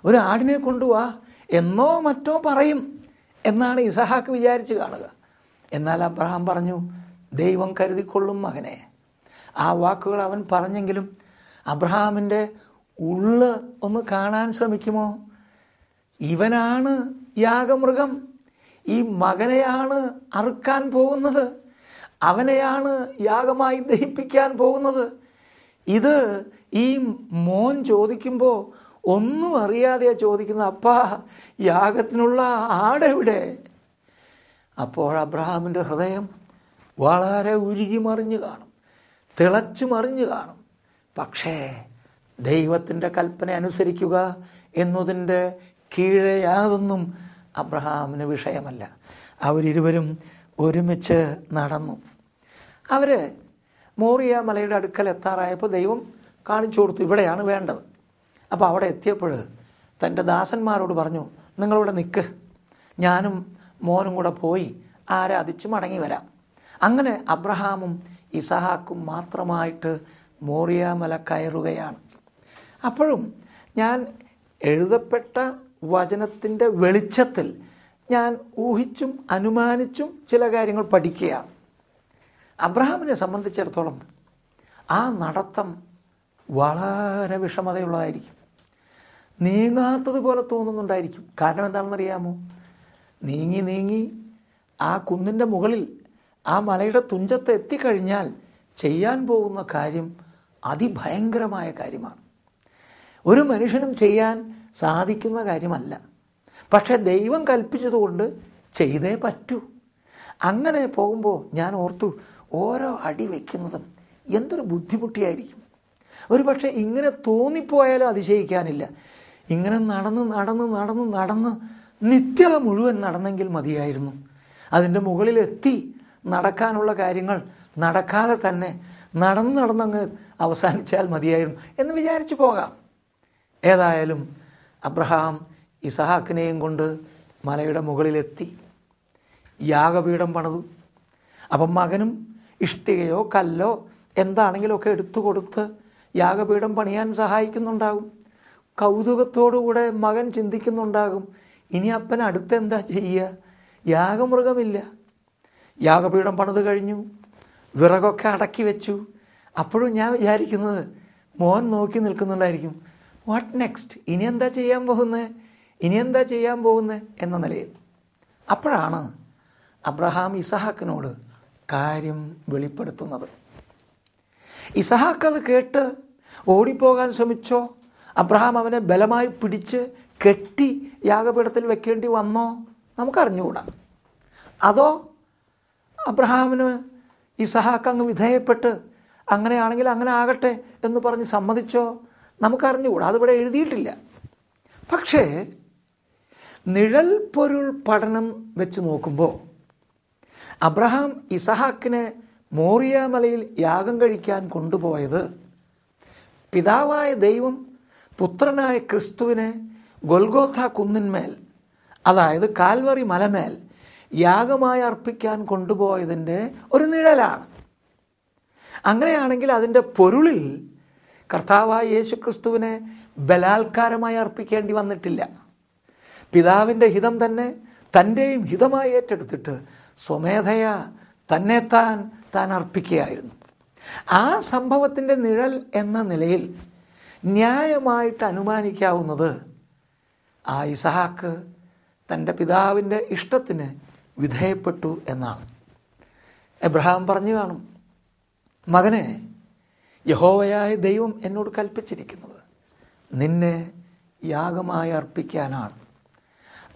ഒരു ആടിനെ കൊണ്ടുവാ എന്നോ മറ്റോ പറയും എന്നാണ് ഇസഹാക്ക് വിചാരിച്ച് കാണുക. എന്നാൽ അബ്രഹാം പറഞ്ഞു, ദൈവം കരുതിക്കൊള്ളും മകനെ. ആ വാക്കുകൾ അവൻ പറഞ്ഞെങ്കിലും അബ്രഹാമിൻ്റെ ഉള്ള് ഒന്ന് കാണാൻ ശ്രമിക്കുമോ? ഇവനാണ് യാഗമൃഗം, ഈ മകനെയാണ് അറുക്കാൻ പോകുന്നത്, അവനെയാണ് യാഗമായി ദഹിപ്പിക്കാൻ പോകുന്നത്. ഇത് ഈ മോൻ ചോദിക്കുമ്പോൾ ഒന്നും അറിയാതെയാണ് ചോദിക്കുന്നത്, അപ്പാ യാഗത്തിനുള്ള ആടെവിടെ? അപ്പോൾ അബ്രഹാമിൻ്റെ ഹൃദയം വളരെ ഉരുകി മറിഞ്ഞു കാണും, തിളച്ചു മറിഞ്ഞു കാണും. പക്ഷേ ദൈവത്തിൻ്റെ കൽപ്പന അനുസരിക്കുക എന്നതിൻ്റെ കീഴെ യാതൊന്നും അബ്രഹാമിന് വിഷയമല്ല. അവരിരുവരും ഒരുമിച്ച് നടന്നു. അവർ മോറിയ മലയുടെ അടുക്കൽ എത്താറായപ്പോൾ ദൈവം കാണിച്ചു കൊടുത്തു, ഇവിടെയാണ് വേണ്ടത്. അപ്പോൾ അവിടെ എത്തിയപ്പോൾ തൻ്റെ ദാസന്മാരോട് പറഞ്ഞു, നിങ്ങളിവിടെ നിൽക്ക്, ഞാനും മോനും കൂടെ പോയി ആരാധിച്ച് മടങ്ങി വരാം. അങ്ങനെ അബ്രഹാമും ഇസഹാക്കും മാത്രമായിട്ട് മോറിയ മല കയറുകയാണ്. അപ്പോഴും ഞാൻ എഴുതപ്പെട്ട വചനത്തിൻ്റെ വെളിച്ചത്തിൽ ഞാൻ ഊഹിച്ചും അനുമാനിച്ചും ചില കാര്യങ്ങൾ പഠിക്കുകയാണ്. അബ്രഹാമിനെ സംബന്ധിച്ചിടത്തോളം ആ നടത്തം വളരെ വിഷമതയുള്ളതായിരിക്കും, നീങ്ങാത്തതുപോലെ തോന്നുന്നുണ്ടായിരിക്കും. കാരണം എന്താണെന്നറിയാമോ? നീങ്ങി ആ കുന്നിൻ്റെ മുകളിൽ ആ മലയുടെ തുഞ്ചത്ത് എത്തിക്കഴിഞ്ഞാൽ ചെയ്യാൻ പോകുന്ന കാര്യം അതിഭയങ്കരമായ കാര്യമാണ്. ഒരു മനുഷ്യനും ചെയ്യാൻ സാധിക്കുന്ന കാര്യമല്ല. പക്ഷേ ദൈവം കൽപ്പിച്ചതുകൊണ്ട് ചെയ്തേ പറ്റൂ. അങ്ങനെ പോകുമ്പോൾ ഞാൻ ഓർത്തു, ഓരോ അടി വയ്ക്കുന്നതും എന്തൊരു ബുദ്ധിമുട്ടിയായിരിക്കും. ഒരു പക്ഷേ ഇങ്ങനെ തോന്നിപ്പോയാലും അതിശയിക്കാനില്ല. ഇങ്ങനെ നടന്ന് നിത്യത മുഴുവൻ നടന്നെങ്കിൽ മതിയായിരുന്നു. അതിൻ്റെ മുകളിലെത്തി നടക്കാനുള്ള കാര്യങ്ങൾ നടക്കാതെ തന്നെ നടന്നങ്ങ് അവസാനിച്ചാൽ മതിയായിരുന്നു എന്ന് വിചാരിച്ചു പോകാം. ഏതായാലും അബ്രഹാം ഇസഹാക്കിനെയും കൊണ്ട് മലയുടെ മുകളിലെത്തി യാഗപീഠം പണിതു. അപ്പം മകനും ഇഷ്ടികയോ കല്ലോ എന്താണെങ്കിലുമൊക്കെ എടുത്തു കൊടുത്ത് യാഗപീഠം പണിയാൻ സഹായിക്കുന്നുണ്ടാകും. കൗതുകത്തോടുകൂടെ മകൻ ചിന്തിക്കുന്നുണ്ടാകും, ഇനി അപ്പൻ അടുത്തെന്താ ചെയ്യുക? യാഗമൃഗമില്ല. യാഗപീഠം പണിത് കഴിഞ്ഞു, വിറകൊക്കെ അടക്കി വെച്ചു. അപ്പോഴും ഞാൻ വിചാരിക്കുന്നത്, മോൻ നോക്കി നിൽക്കുന്നുണ്ടായിരിക്കും, വാട്ട് നെക്സ്റ്റ്, ഇനി എന്താ ചെയ്യാൻ പോകുന്നത് എന്ന നിലയിൽ. അപ്പോഴാണ് അബ്രഹാം ഇസഹാക്കിനോട് കാര്യം വെളിപ്പെടുത്തുന്നത്. ഇസഹാക്ക് അത് കേട്ട് ഓടിപ്പോകാൻ ശ്രമിച്ചോ? അബ്രഹാം അവനെ ബലമായി പിടിച്ച് കെട്ടി യാഗപീഠത്തിൽ വെക്കേണ്ടി വന്നോ? നമുക്കറിഞ്ഞുകൂടാ. അതോ അബ്രഹാമിന് ഇസഹാക്ക് അങ്ങ് വിധേയപ്പെട്ട് അങ്ങനെയാണെങ്കിൽ അങ്ങനെ ആകട്ടെ എന്ന് പറഞ്ഞ് സമ്മതിച്ചോ? നമുക്കറിഞ്ഞുകൂടാ, അതിവിടെ എഴുതിയിട്ടില്ല. പക്ഷേ നിഴൽ പൊരുൾ പഠനം വെച്ച് നോക്കുമ്പോൾ അബ്രഹാം ഇസഹാക്കിനെ മോറിയ മലയിൽ യാഗം കഴിക്കാൻ കൊണ്ടുപോയത് പിതാവായ ദൈവം പുത്രനായ ക്രിസ്തുവിനെ ഗൊൽഗോഥ കുന്നിന്മേൽ, അതായത് കാൽവറി മലമേൽ യാഗമായി അർപ്പിക്കാൻ കൊണ്ടുപോയതിൻ്റെ ഒരു നിഴലാണ്. അങ്ങനെയാണെങ്കിൽ അതിൻ്റെ പൊരുളിൽ കർത്താവായ യേശു ക്രിസ്തുവിനെ ബലാത്കാരമായി അർപ്പിക്കേണ്ടി വന്നിട്ടില്ല. പിതാവിൻ്റെ ഹിതം തന്നെ തൻ്റെയും ഹിതമായി ഏറ്റെടുത്തിട്ട് സ്വമേധയാ താൻ അർപ്പിക്കുകയായിരുന്നു. ആ സംഭവത്തിൻ്റെ നിഴൽ എന്ന നിലയിൽ ന്യായമായിട്ട് അനുമാനിക്കാവുന്നത് ആ ഇസഹാക്ക് തൻ്റെ പിതാവിൻ്റെ ഇഷ്ടത്തിന് വിധേയപ്പെട്ടു എന്നാണ്. എബ്രഹാം പറഞ്ഞു കാണും, മകനെ, യഹോവയായ ദൈവം എന്നോട് കൽപ്പിച്ചിരിക്കുന്നത് നിന്നെ യാഗമായി അർപ്പിക്കാനാണ്.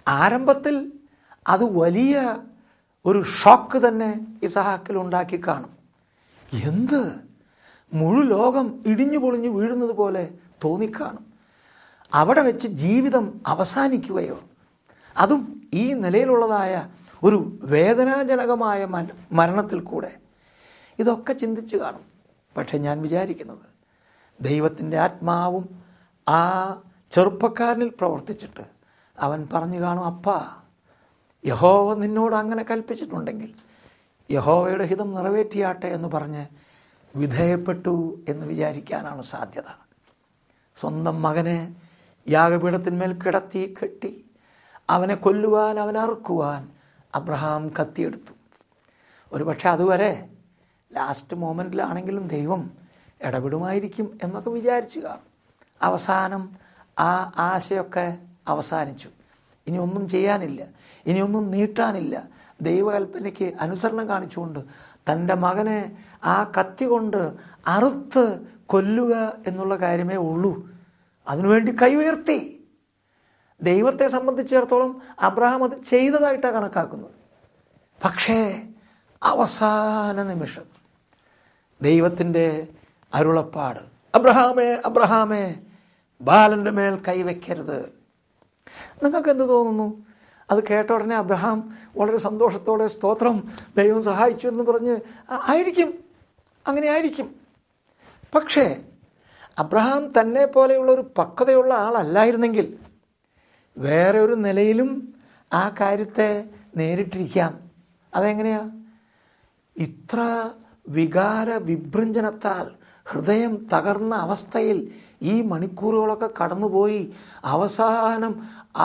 ആരംഭത്തിൽ അത് വലിയ ഒരു ഷോക്ക് തന്നെ ഇസഹാക്കിൽ ഉണ്ടാക്കി കാണും. എന്ത്, മുഴു ലോകം ഇടിഞ്ഞു പൊളിഞ്ഞു വീഴുന്നത് പോലെ തോന്നിക്കാണും. അവിടെ വെച്ച് ജീവിതം അവസാനിക്കുകയോ, അതും ഈ നിലയിലുള്ളതായ ഒരു വേദനാജനകമായ മരണത്തിൽ കൂടെ, ഇതൊക്കെ ചിന്തിച്ചു കാണും. പക്ഷെ ഞാൻ വിചാരിക്കുന്നത് ദൈവത്തിൻ്റെ ആത്മാവും ആ ചെറുപ്പക്കാരനിൽ പ്രവർത്തിച്ചിട്ട് അവൻ പറഞ്ഞു കാണും, അപ്പാ, യഹോവ നിന്നോട് അങ്ങനെ കൽപ്പിച്ചിട്ടുണ്ടെങ്കിൽ യഹോവയുടെ ഹിതം നിറവേറ്റിയാട്ടെ എന്ന് പറഞ്ഞ് വിധേയപ്പെട്ടു എന്ന് വിചാരിക്കാനാണ് സാധ്യത. സ്വന്തം മകനെ യാഗപീഠത്തിന്മേൽ കിടത്തി കെട്ടി അവനെ കൊല്ലുവാൻ, അവനെ അറുക്കുവാൻ അബ്രഹാം കത്തിയെടുത്തു. ഒരു പക്ഷെ അതുവരെ ലാസ്റ്റ് മൊമെൻറ്റിലാണെങ്കിലും ദൈവം ഇടപെടുമായിരിക്കും എന്നൊക്കെ വിചാരിച്ചു കാണും. അവസാനം ആ ആശയൊക്കെ അവസാനിച്ചു. ഇനി ഒന്നും ചെയ്യാനില്ല, ഇനിയൊന്നും നീട്ടാനില്ല. ദൈവകൽപ്പനയ്ക്ക് അനുസരണം കാണിച്ചുകൊണ്ട് തൻ്റെ മകനെ ആ കത്തി കൊണ്ട് അറുത്ത് കൊല്ലുക എന്നുള്ള കാര്യമേ ഉള്ളൂ. അതിനുവേണ്ടി കൈ ഉയർത്തി. ദൈവത്തെ സംബന്ധിച്ചിടത്തോളം അബ്രഹാം അത് ചെയ്തതായിട്ടാണ് കണക്കാക്കുന്നത്. പക്ഷേ അവസാന നിമിഷം ദൈവത്തിൻ്റെ അരുളപ്പാട്, അബ്രഹാമേ, അബ്രഹാമേ, ബാലൻ്റെ മേൽ കൈവയ്ക്കരുത്. നിങ്ങൾക്ക് എന്ത് തോന്നുന്നു? അത് കേട്ട ഉടനെ അബ്രഹാം വളരെ സന്തോഷത്തോടെ സ്തോത്രം, ദൈവം സഹായിച്ചു എന്ന് പറഞ്ഞ് ആയിരിക്കും, അങ്ങനെ ആയിരിക്കും. പക്ഷേ അബ്രഹാം തന്നെ പോലെയുള്ളൊരു പക്വതയുള്ള ആളല്ലായിരുന്നെങ്കിൽ വേറെ ഒരു നിലയിലും ആ കാര്യത്തെ നേരിട്ടിരിക്കാം. അതെങ്ങനെയാ? ഇത്ര വികാര വിഭ്രഞ്ജനത്താൽ ഹൃദയം തകർന്ന അവസ്ഥയിൽ ഈ മണിക്കൂറുകളൊക്കെ കടന്നുപോയി അവസാനം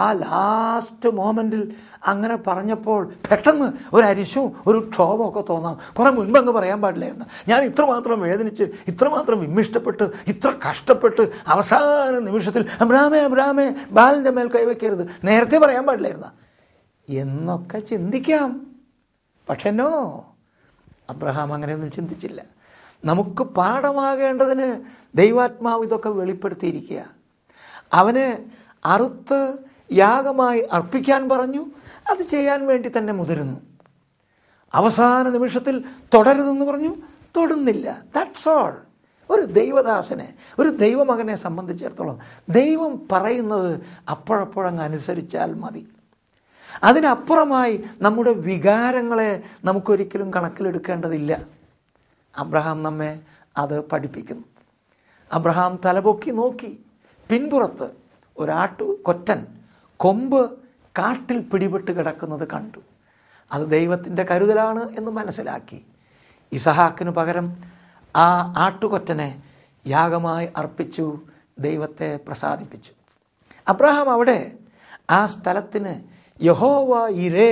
ആ ലാസ്റ്റ് മൊമെൻറ്റിൽ അങ്ങനെ പറഞ്ഞപ്പോൾ പെട്ടെന്ന് ഒരു അരിശവും ഒരു ക്ഷോഭമൊക്കെ തോന്നാം. കുറേ മുൻപങ്ങ് പറയാൻ പാടില്ലായിരുന്നു, ഞാൻ ഇത്രമാത്രം വേദനിച്ച്, ഇത്രമാത്രം വിമ്മിഷ്ടപ്പെട്ട്, ഇത്ര കഷ്ടപ്പെട്ട് അവസാന നിമിഷത്തിൽ അബ്രഹാമേ, അബ്രഹാമേ, ബാലൻ്റെ മേൽ കൈവയ്ക്കരുത്, നേരത്തെ പറയാൻ പാടില്ലായിരുന്ന എന്നൊക്കെ ചിന്തിക്കാം. പക്ഷെ നോ, അബ്രഹാം അങ്ങനെയൊന്നും ചിന്തിച്ചില്ല. നമുക്ക് പാഠമാകേണ്ടതിന് ദൈവാത്മാവ് ഇതൊക്കെ വെളിപ്പെടുത്തിയിരിക്കുക. അവന് അറുത്ത് യാഗമായി അർപ്പിക്കാൻ പറഞ്ഞു, അത് ചെയ്യാൻ വേണ്ടി തന്നെ മുതിരുന്നു. അവസാന നിമിഷത്തിൽ തുടരുതെന്ന് പറഞ്ഞു, തൊടുന്നില്ല. That's all. ഒരു ദൈവദാസനെ, ഒരു ദൈവമകനെ സംബന്ധിച്ചിടത്തോളം ദൈവം പറയുന്നത് അപ്പോഴപ്പോഴങ്ങ് അനുസരിച്ചാൽ മതി. അതിനപ്പുറമായി നമ്മുടെ വികാരങ്ങളെ നമുക്കൊരിക്കലും കണക്കിലെടുക്കേണ്ടതില്ല. അബ്രഹാം നമ്മെ അത് പഠിപ്പിക്കുന്നു. അബ്രഹാം തലപൊക്കി നോക്കി, പിൻപുറത്ത് കൊറ്റൻ കൊമ്പ് കാട്ടിൽ പിടിപെട്ട് കിടക്കുന്നത് കണ്ടു. അത് ദൈവത്തിൻ്റെ കരുതലാണ് എന്ന് മനസ്സിലാക്കി ഇസഹാക്കിന് പകരം ആ ആട്ടുകൊറ്റനെ യാഗമായി അർപ്പിച്ചു, ദൈവത്തെ പ്രസാദിപ്പിച്ചു. അബ്രഹാം അവിടെ ആ സ്ഥലത്തിന് യഹോവ ഇരേ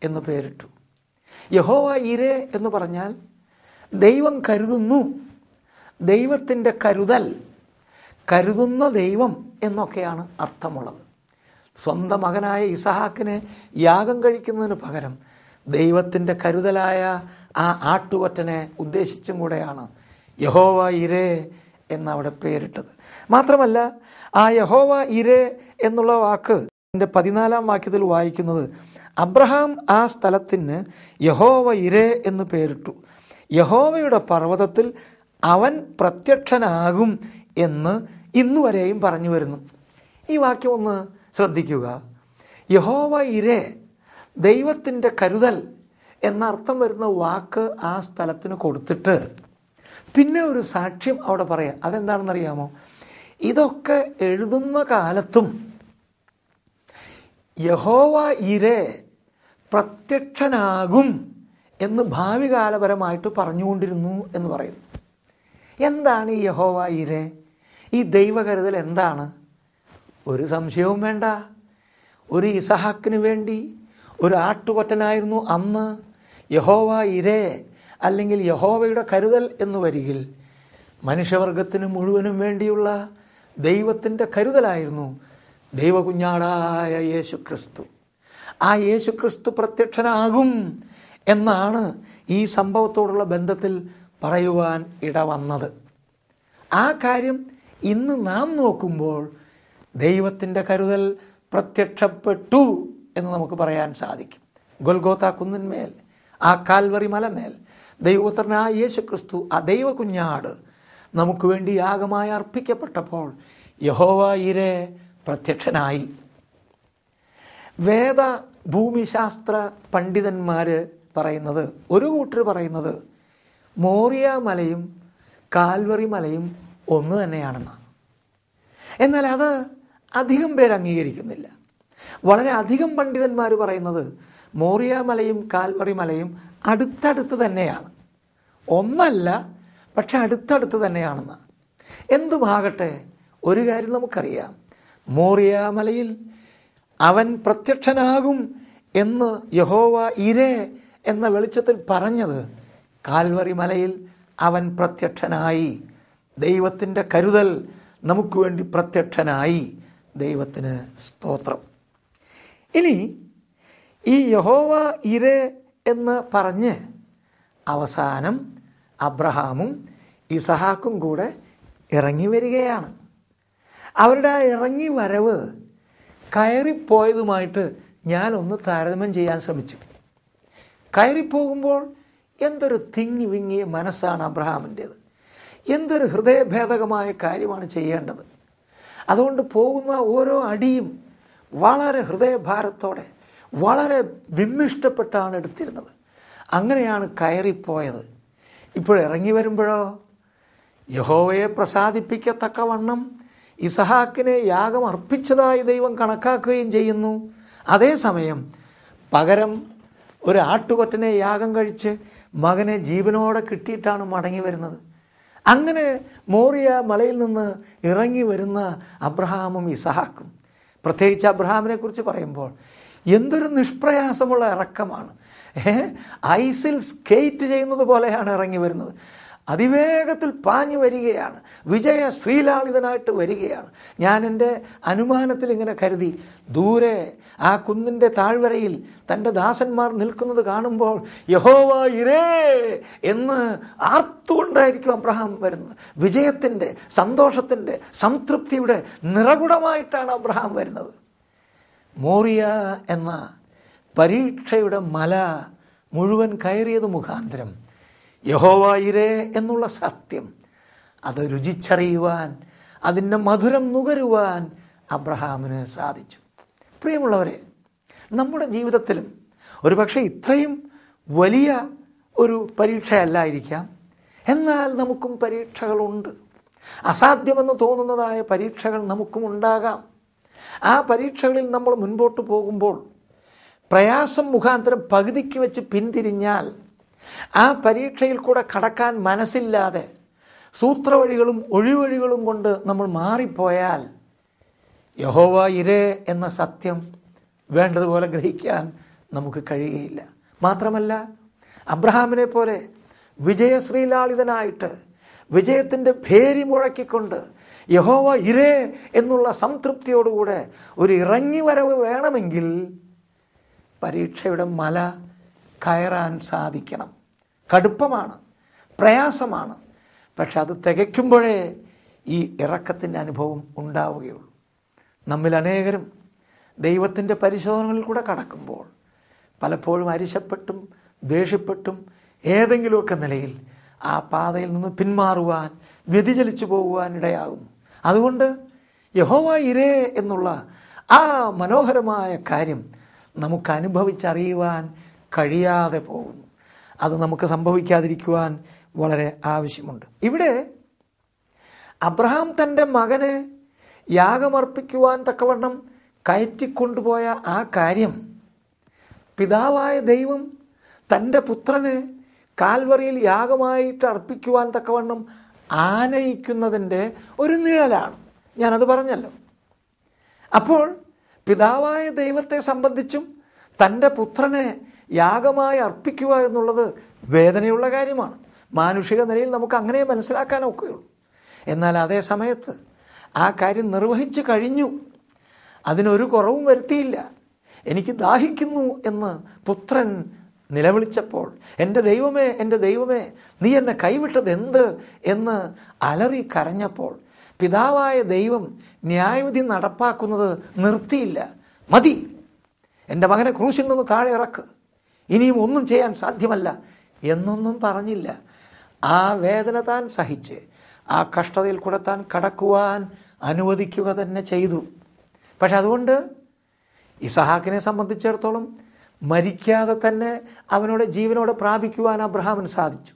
എന്ന് പേരിട്ടു. യഹോവ ഇരേ എന്ന് പറഞ്ഞാൽ ദൈവം കരുതുന്നു, ദൈവത്തിൻ്റെ കരുതൽ, കരുതുന്ന ദൈവം എന്നൊക്കെയാണ് അർത്ഥമുള്ളത്. സ്വന്തം മകനായ ഇസഹാക്കിനെ യാഗം കഴിക്കുന്നതിന് പകരം ദൈവത്തിൻ്റെ കരുതലായ ആ ആട്ടുകൊറ്റനെ ഉദ്ദേശിച്ചും കൂടെയാണ് യഹോവ ഇരേ എന്നവിടെ പേരിട്ടത്. മാത്രമല്ല, ആ യഹോവ ഇരേ എന്നുള്ള വാക്ക് 14-ാം വാക്യത്തിൽ വായിക്കുന്നത്, അബ്രഹാം ആ സ്ഥലത്തിന് യഹോവ ഇരേ എന്ന് പേരിട്ടു, യഹോവയുടെ പർവ്വതത്തിൽ അവൻ പ്രത്യക്ഷനാകും എന്ന് ഇന്നുവരെയും പറഞ്ഞു വരുന്നു. ഈ വാക്യം ഒന്ന് ശ്രദ്ധിക്കുക. യഹോവ ഇരേ, ദൈവത്തിൻ്റെ കരുതൽ എന്നർത്ഥം വരുന്ന വാക്ക് ആ സ്ഥലത്തിന് കൊടുത്തിട്ട് പിന്നെ ഒരു സാക്ഷ്യം അവിടെ പറയാം. അതെന്താണെന്നറിയാമോ? ഇതൊക്കെ എഴുതുന്ന കാലത്തും യഹോവ ഇരേ പ്രത്യക്ഷനാകും എന്ന് ഭാവികാലപരമായിട്ട് പറഞ്ഞുകൊണ്ടിരുന്നു എന്ന് പറയുന്നു. എന്താണ് ഈ യഹോവ ഇരേ? ഈ ദൈവകരുതൽ എന്താണ്? ഒരു സംശയവും വേണ്ട. ഒരു ഇസഹാക്കിന് വേണ്ടി ഒരു ആട്ടുകൊറ്റനായിരുന്നു അന്ന് യഹോവ ഇരേ, അല്ലെങ്കിൽ യഹോവയുടെ കരുതൽ എന്ന് വരികിൽ മനുഷ്യവർഗത്തിന് മുഴുവനും വേണ്ടിയുള്ള ദൈവത്തിൻ്റെ കരുതലായിരുന്നു ദൈവകുഞ്ഞാടായ യേശുക്രിസ്തു. ആ യേശുക്രിസ്തു പ്രത്യക്ഷനാകും എന്നാണ് ഈ സംഭവത്തോടുള്ള ബന്ധത്തിൽ പറയുവാൻ ഇടവന്നത്. ആ കാര്യം ഇന്ന് നാം നോക്കുമ്പോൾ ദൈവത്തിൻ്റെ കരുതൽ പ്രത്യക്ഷപ്പെട്ടു എന്ന് നമുക്ക് പറയാൻ സാധിക്കും. ഗൊൽഗോത്ത കുന്നിന്മേൽ, ആ കാൽവറി മലമേൽ ദൈവപുത്രനായ യേശുക്രിസ്തു, ആ ദൈവ കുഞ്ഞാട് നമുക്ക് വേണ്ടി യാഗമായി അർപ്പിക്കപ്പെട്ടപ്പോൾ യഹോവ ഇരേ പ്രത്യക്ഷനായി. വേദ ഭൂമിശാസ്ത്ര പണ്ഡിതന്മാർ പറയുന്നത്, ഒരു കൂട്ടർ പറയുന്നത് മോറിയ മലയും കാൽവറി മലയും ഒന്ന് തന്നെയാണെന്നാണ്. എന്നാൽ അത് അധികം പേര് അംഗീകരിക്കുന്നില്ല. വളരെ അധികം പണ്ഡിതന്മാർ പറയുന്നത് മോറിയ മലയും കാൽവറി മലയും അടുത്തടുത്ത് തന്നെയാണ്, ഒന്നല്ല, പക്ഷെ അടുത്തടുത്ത് തന്നെയാണെന്ന്. എന്തുമാകട്ടെ, ഒരു കാര്യം നമുക്കറിയാം, മോറിയ മലയിൽ അവൻ പ്രത്യക്ഷനാകും എന്ന് യഹോവ ഇരേ എന്ന വെളിച്ചത്തിൽ പറഞ്ഞത് കാൽവറി മലയിൽ അവൻ പ്രത്യക്ഷനായി. ദൈവത്തിൻ്റെ കരുതൽ നമുക്ക് വേണ്ടി പ്രത്യക്ഷനായി. ദൈവത്തിന് സ്തോത്രം. ഇനി ഈ യഹോവ ഇരേ എന്ന് പറഞ്ഞ് അവസാനം അബ്രഹാമും ഇസഹാക്കും കൂടെ ഇറങ്ങി വരികയാണ്. അവരുടെ ആ ഇറങ്ങി വരവ് കയറിപ്പോയതുമായിട്ട് ഞാനൊന്ന് താരതമ്യം ചെയ്യാൻ ശ്രമിച്ചു. കയറിപ്പോകുമ്പോൾ എന്തൊരു തിങ്ങി വിങ്ങിയ മനസ്സാണ് അബ്രഹാമിൻ്റേത്, എന്തൊരു ഹൃദയഭേദകമായ കാര്യമാണ് ചെയ്യേണ്ടത്. അതുകൊണ്ട് പോകുന്ന ഓരോ അടിയും വളരെ ഹൃദയഭാരത്തോടെ, വളരെ വിമ്മിഷ്ടപ്പെട്ടാണ് എടുത്തിരുന്നത്. അങ്ങനെയാണ് കയറിപ്പോയത്. ഇപ്പോഴിറങ്ങി വരുമ്പോഴോ യഹോവയെ പ്രസാദിപ്പിക്കത്തക്കവണ്ണം ഇസഹാക്കിനെ യാഗം അർപ്പിച്ചതായി ദൈവം കണക്കാക്കുകയും ചെയ്യുന്നു. അതേസമയം പകരം ഒരു ആട്ടുകൊറ്റനെ യാഗം കഴിച്ച് മകനെ ജീവനോടെ കിട്ടിയിട്ടാണ് മടങ്ങി വരുന്നത്. അങ്ങനെ മോറിയ മലയിൽ നിന്ന് ഇറങ്ങി വരുന്ന അബ്രഹാമും ഇസഹാക്കും, പ്രത്യേകിച്ച് അബ്രഹാമിനെ കുറിച്ച് പറയുമ്പോൾ എന്തൊരു നിഷ്പ്രയാസമുള്ള ഇറക്കമാണ്. ഐസിൽ സ്കേറ്റ് ചെയ്യുന്നത് പോലെയാണ് ഇറങ്ങി വരുന്നത്. അതിവേഗത്തിൽ പാഞ്ഞു വരികയാണ്, വിജയ ശ്രീലാളിതനായിട്ട് വരികയാണ്. ഞാൻ എൻ്റെ അനുമാനത്തിൽ ഇങ്ങനെ കരുതി, ദൂരെ ആ കുന്നിൻ്റെ താഴ്വരയിൽ തൻ്റെ ദാസന്മാർ നിൽക്കുന്നത് കാണുമ്പോൾ യഹോവ ഇരേ എന്ന് ആർത്തുകൊണ്ടായിരിക്കും അബ്രഹാം വരുന്നത്. വിജയത്തിൻ്റെ, സന്തോഷത്തിൻ്റെ, സംതൃപ്തിയുടെ നിറകുടമായിട്ടാണ് അബ്രഹാം വരുന്നത്. മോറിയ എന്ന പരീക്ഷയുടെ മല മുഴുവൻ കയറിയത് മുഖാന്തരം യഹോവ ഇരേ എന്നുള്ള സത്യം അത് രുചിച്ചറിയുവാൻ, അതിൻ്റെ മധുരം നുകരുവാൻ അബ്രഹാമിന് സാധിച്ചു. പ്രിയമുള്ളവരെ, നമ്മുടെ ജീവിതത്തിലും ഒരുപക്ഷെ ഇത്രയും വലിയ ഒരു പരീക്ഷയല്ലായിരിക്കാം, എന്നാൽ നമുക്കും പരീക്ഷകളുണ്ട്. അസാധ്യമെന്ന് തോന്നുന്നതായ പരീക്ഷകൾ നമുക്കും ഉണ്ടാകാം. ആ പരീക്ഷകളിൽ നമ്മൾ മുൻപോട്ട് പോകുമ്പോൾ പ്രയാസം മുഖാന്തരം പകുതിക്ക് വെച്ച് പിന്തിരിഞ്ഞാൽ, ആ പരീക്ഷയിൽ കൂടെ കടക്കാൻ മനസ്സില്ലാതെ സൂത്രവഴികളും ഒഴിവഴികളും കൊണ്ട് നമ്മൾ മാറിപ്പോയാൽ യഹോവ ഇരേ എന്ന സത്യം വേണ്ടതുപോലെ ഗ്രഹിക്കാൻ നമുക്ക് കഴിയുകയില്ല. മാത്രമല്ല, അബ്രഹാമിനെ പോലെ വിജയശ്രീലാളിതനായിട്ട് വിജയത്തിൻ്റെ ഭേരി മുഴക്കിക്കൊണ്ട് യഹോവ ഇരേ എന്നുള്ള സംതൃപ്തിയോടുകൂടെ ഒരു ഇറങ്ങി വരവ് വേണമെങ്കിൽ പരീക്ഷയുടെ മല കയറാൻ സാധിക്കണം. കടുപ്പമാണ്, പ്രയാസമാണ്, പക്ഷെ അത് തികയ്ക്കുമ്പോഴേ ഈ ഇറക്കത്തിൻ്റെ അനുഭവം ഉണ്ടാവുകയുള്ളൂ. നമ്മിൽ അനേകരും ദൈവത്തിൻ്റെ പരിശോധനകളിൽ കൂടെ കടക്കുമ്പോൾ പലപ്പോഴും അരിശപ്പെട്ടും ദേഷ്യപ്പെട്ടും ഏതെങ്കിലുമൊക്കെ നിലയിൽ ആ പാതയിൽ നിന്ന് പിന്മാറുവാൻ, വ്യതിചലിച്ചു പോകുവാൻ ഇടയാകുന്നു. അതുകൊണ്ട് യഹോവ ഇരേ എന്നുള്ള ആ മനോഹരമായ കാര്യം നമുക്ക് അനുഭവിച്ചറിയുവാൻ കഴിയാതെ പോകുന്നു. അത് നമുക്ക് സംഭവിക്കാതിരിക്കുവാൻ വളരെ ആവശ്യമുണ്ട്. ഇവിടെ അബ്രഹാം തൻ്റെ മകനെ യാഗമർപ്പിക്കുവാൻ തക്കവണ്ണം കയറ്റിക്കൊണ്ടുപോയ ആ കാര്യം പിതാവായ ദൈവം തൻ്റെ പുത്രനെ കാൽവറിയിൽ യാഗമായിട്ട് അർപ്പിക്കുവാൻ തക്കവണ്ണം ആനയിക്കുന്നതിൻ്റെ ഒരു നിഴലാണ്. ഞാനത് പറഞ്ഞല്ലോ. അപ്പോൾ പിതാവായ ദൈവത്തെ സംബന്ധിച്ചും തൻ്റെ പുത്രനെ യാഗമായി അർപ്പിക്കുക എന്നുള്ളത് വേദനയുള്ള കാര്യമാണ്. മാനുഷിക നിലയിൽ നമുക്ക് അങ്ങനെ മനസ്സിലാക്കാൻ ഒക്കുകയുള്ളൂ. എന്നാൽ അതേ സമയത്ത് ആ കാര്യം നിർവഹിച്ചു കഴിഞ്ഞു, അതിനൊരു കുറവും വരുത്തിയില്ല. എനിക്ക് ദാഹിക്കുന്നു എന്ന് പുത്രൻ നിലവിളിച്ചപ്പോൾ, എൻ്റെ ദൈവമേ, എൻ്റെ ദൈവമേ, നീ എന്നെ കൈവിട്ടത് എന്ത് എന്ന് അലറി കരഞ്ഞപ്പോൾ പിതാവായ ദൈവം ന്യായവിധി നടപ്പാക്കുന്നത് നിർത്തിയില്ല. മതി, എൻ്റെ മകനെ ക്രൂശിൽ നിന്ന് താഴെ ഇറക്ക്, ഇനിയും ഒന്നും ചെയ്യാൻ സാധ്യമല്ല എന്നൊന്നും പറഞ്ഞില്ല. ആ വേദന താൻ സഹിച്ച് ആ കഷ്ടതയിൽ കൂടെ താൻ കടക്കുവാൻ അനുവദിക്കുക തന്നെ ചെയ്തു. പക്ഷെ അതുകൊണ്ട് ഇസഹാക്കിനെ സംബന്ധിച്ചിടത്തോളം മരിക്കാതെ തന്നെ അവനോട് ജീവനോടെ പ്രാപിക്കുവാൻ അബ്രഹാമിന് സാധിച്ചു.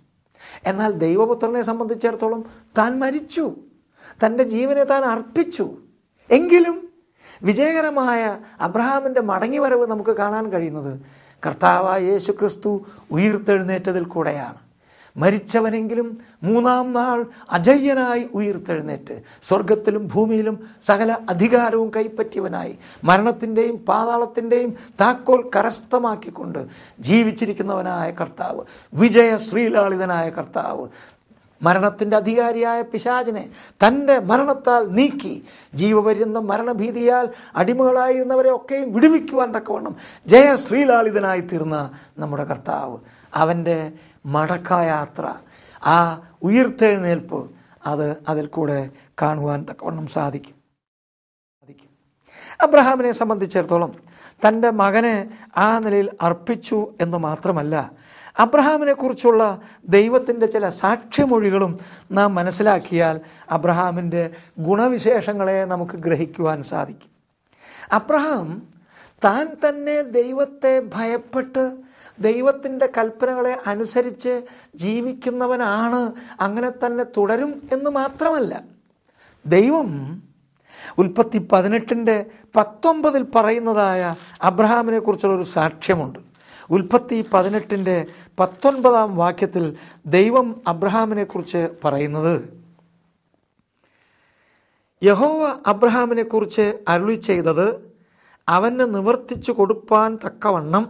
എന്നാൽ ദൈവപുത്രനെ സംബന്ധിച്ചിടത്തോളം താൻ മരിച്ചു, തൻ്റെ ജീവനെ താൻ അർപ്പിച്ചു. എങ്കിലും വിജയകരമായ അബ്രഹാമിൻ്റെ മടങ്ങിവരവ് നമുക്ക് കാണാൻ കഴിയുന്നത് കർത്താവായ യേശു ക്രിസ്തു ഉയിർത്തെഴുന്നേറ്റതിൽ കൂടെയാണ്. മരിച്ചവനെങ്കിലും മൂന്നാം നാൾ അജയ്യനായി ഉയിർത്തെഴുന്നേറ്റ് സ്വർഗത്തിലും ഭൂമിയിലും സകല അധികാരവും കൈപ്പറ്റിയവനായി മരണത്തിൻ്റെയും പാതാളത്തിൻ്റെയും താക്കോൽ കരസ്ഥമാക്കിക്കൊണ്ട് ജീവിച്ചിരിക്കുന്നവനായ കർത്താവ്, വിജയ ശ്രീലാളിതനായ കർത്താവ്, മരണത്തിൻ്റെ അധികാരിയായ പിശാചിനെ തൻ്റെ മരണത്താൽ നീക്കി ജീവപര്യന്തം മരണഭീതിയാൽ അടിമകളായിരുന്നവരെ ഒക്കെയും വിടുവിക്കുവാൻ തക്കവണ്ണം ജയ ശ്രീലാളിതനായി തീർന്ന നമ്മുടെ കർത്താവ്, അവൻ്റെ മടക്കയാത്ര, ആ ഉയിർത്തെഴുന്നേൽപ്പ്, അതിൽ കൂടെ കാണുവാൻ തക്കവണ്ണം സാധിക്കും. അബ്രഹാമിനെ സംബന്ധിച്ചിടത്തോളം തൻ്റെ മകനെ ആ നിലയിൽ അർപ്പിച്ചു എന്ന് മാത്രമല്ല, അബ്രഹാമിനെ കുറിച്ചുള്ള ദൈവത്തിൻ്റെ ചില സാക്ഷ്യമൊഴികളും നാം മനസ്സിലാക്കിയാൽ അബ്രഹാമിൻ്റെ ഗുണവിശേഷങ്ങളെ നമുക്ക് ഗ്രഹിക്കുവാൻ സാധിക്കും. അബ്രഹാം താൻ തന്നെ ദൈവത്തെ ഭയപ്പെട്ട് ദൈവത്തിൻ്റെ കൽപ്പനകളെ അനുസരിച്ച് ജീവിക്കുന്നവനാണ്, അങ്ങനെ തന്നെ തുടരും എന്ന് മാത്രമല്ല, ദൈവം ഉൽപ്പത്തി 18:19 പറയുന്നതായ അബ്രഹാമിനെ കുറിച്ചുള്ളൊരു സാക്ഷ്യമുണ്ട്. ഉൽപ്പത്തി 18:19 ദൈവം അബ്രഹാമിനെ കുറിച്ച് പറയുന്നത്, യഹോവ അബ്രഹാമിനെ കുറിച്ച് അരുളി ചെയ്തത് അവന് നിവർത്തിച്ചു കൊടുപ്പാൻ തക്കവണ്ണം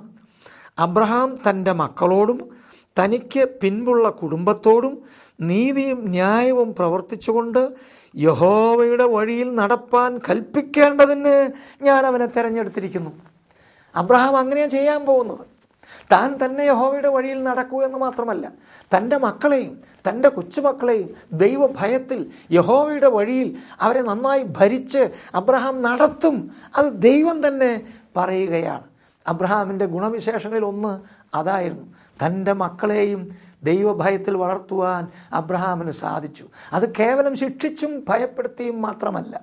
അബ്രഹാം തൻ്റെ മക്കളോടും തനിക്ക് പിൻപുള്ള കുടുംബത്തോടും നീതിയും ന്യായവും പ്രവർത്തിച്ചുകൊണ്ട് യഹോവയുടെ വഴിയിൽ നടപ്പാൻ കൽപ്പിക്കേണ്ടതിന് ഞാൻ അവനെ തിരഞ്ഞെടുത്തിരിക്കുന്നു. അബ്രഹാം അങ്ങനെയാണ് ചെയ്യാൻ പോകുന്നത്. താൻ തന്നെ യഹോവയുടെ വഴിയിൽ നടക്കൂ എന്ന് മാത്രമല്ല, തൻ്റെ മക്കളെയും തൻ്റെ കൊച്ചുമക്കളെയും ദൈവഭയത്തിൽ യഹോവയുടെ വഴിയിൽ അവരെ നന്നായി ഭരിച്ച് അബ്രഹാം നടത്തും. അത് ദൈവം തന്നെ പറയുകയാണ്. അബ്രഹാമിൻ്റെ ഗുണവിശേഷങ്ങളിൽ ഒന്ന് അതായിരുന്നു. തൻ്റെ മക്കളെയും ദൈവഭയത്തിൽ വളർത്തുവാൻ അബ്രഹാമിന് സാധിച്ചു. അത് കേവലം ശിക്ഷിച്ചും ഭയപ്പെടുത്തിയും മാത്രമല്ല,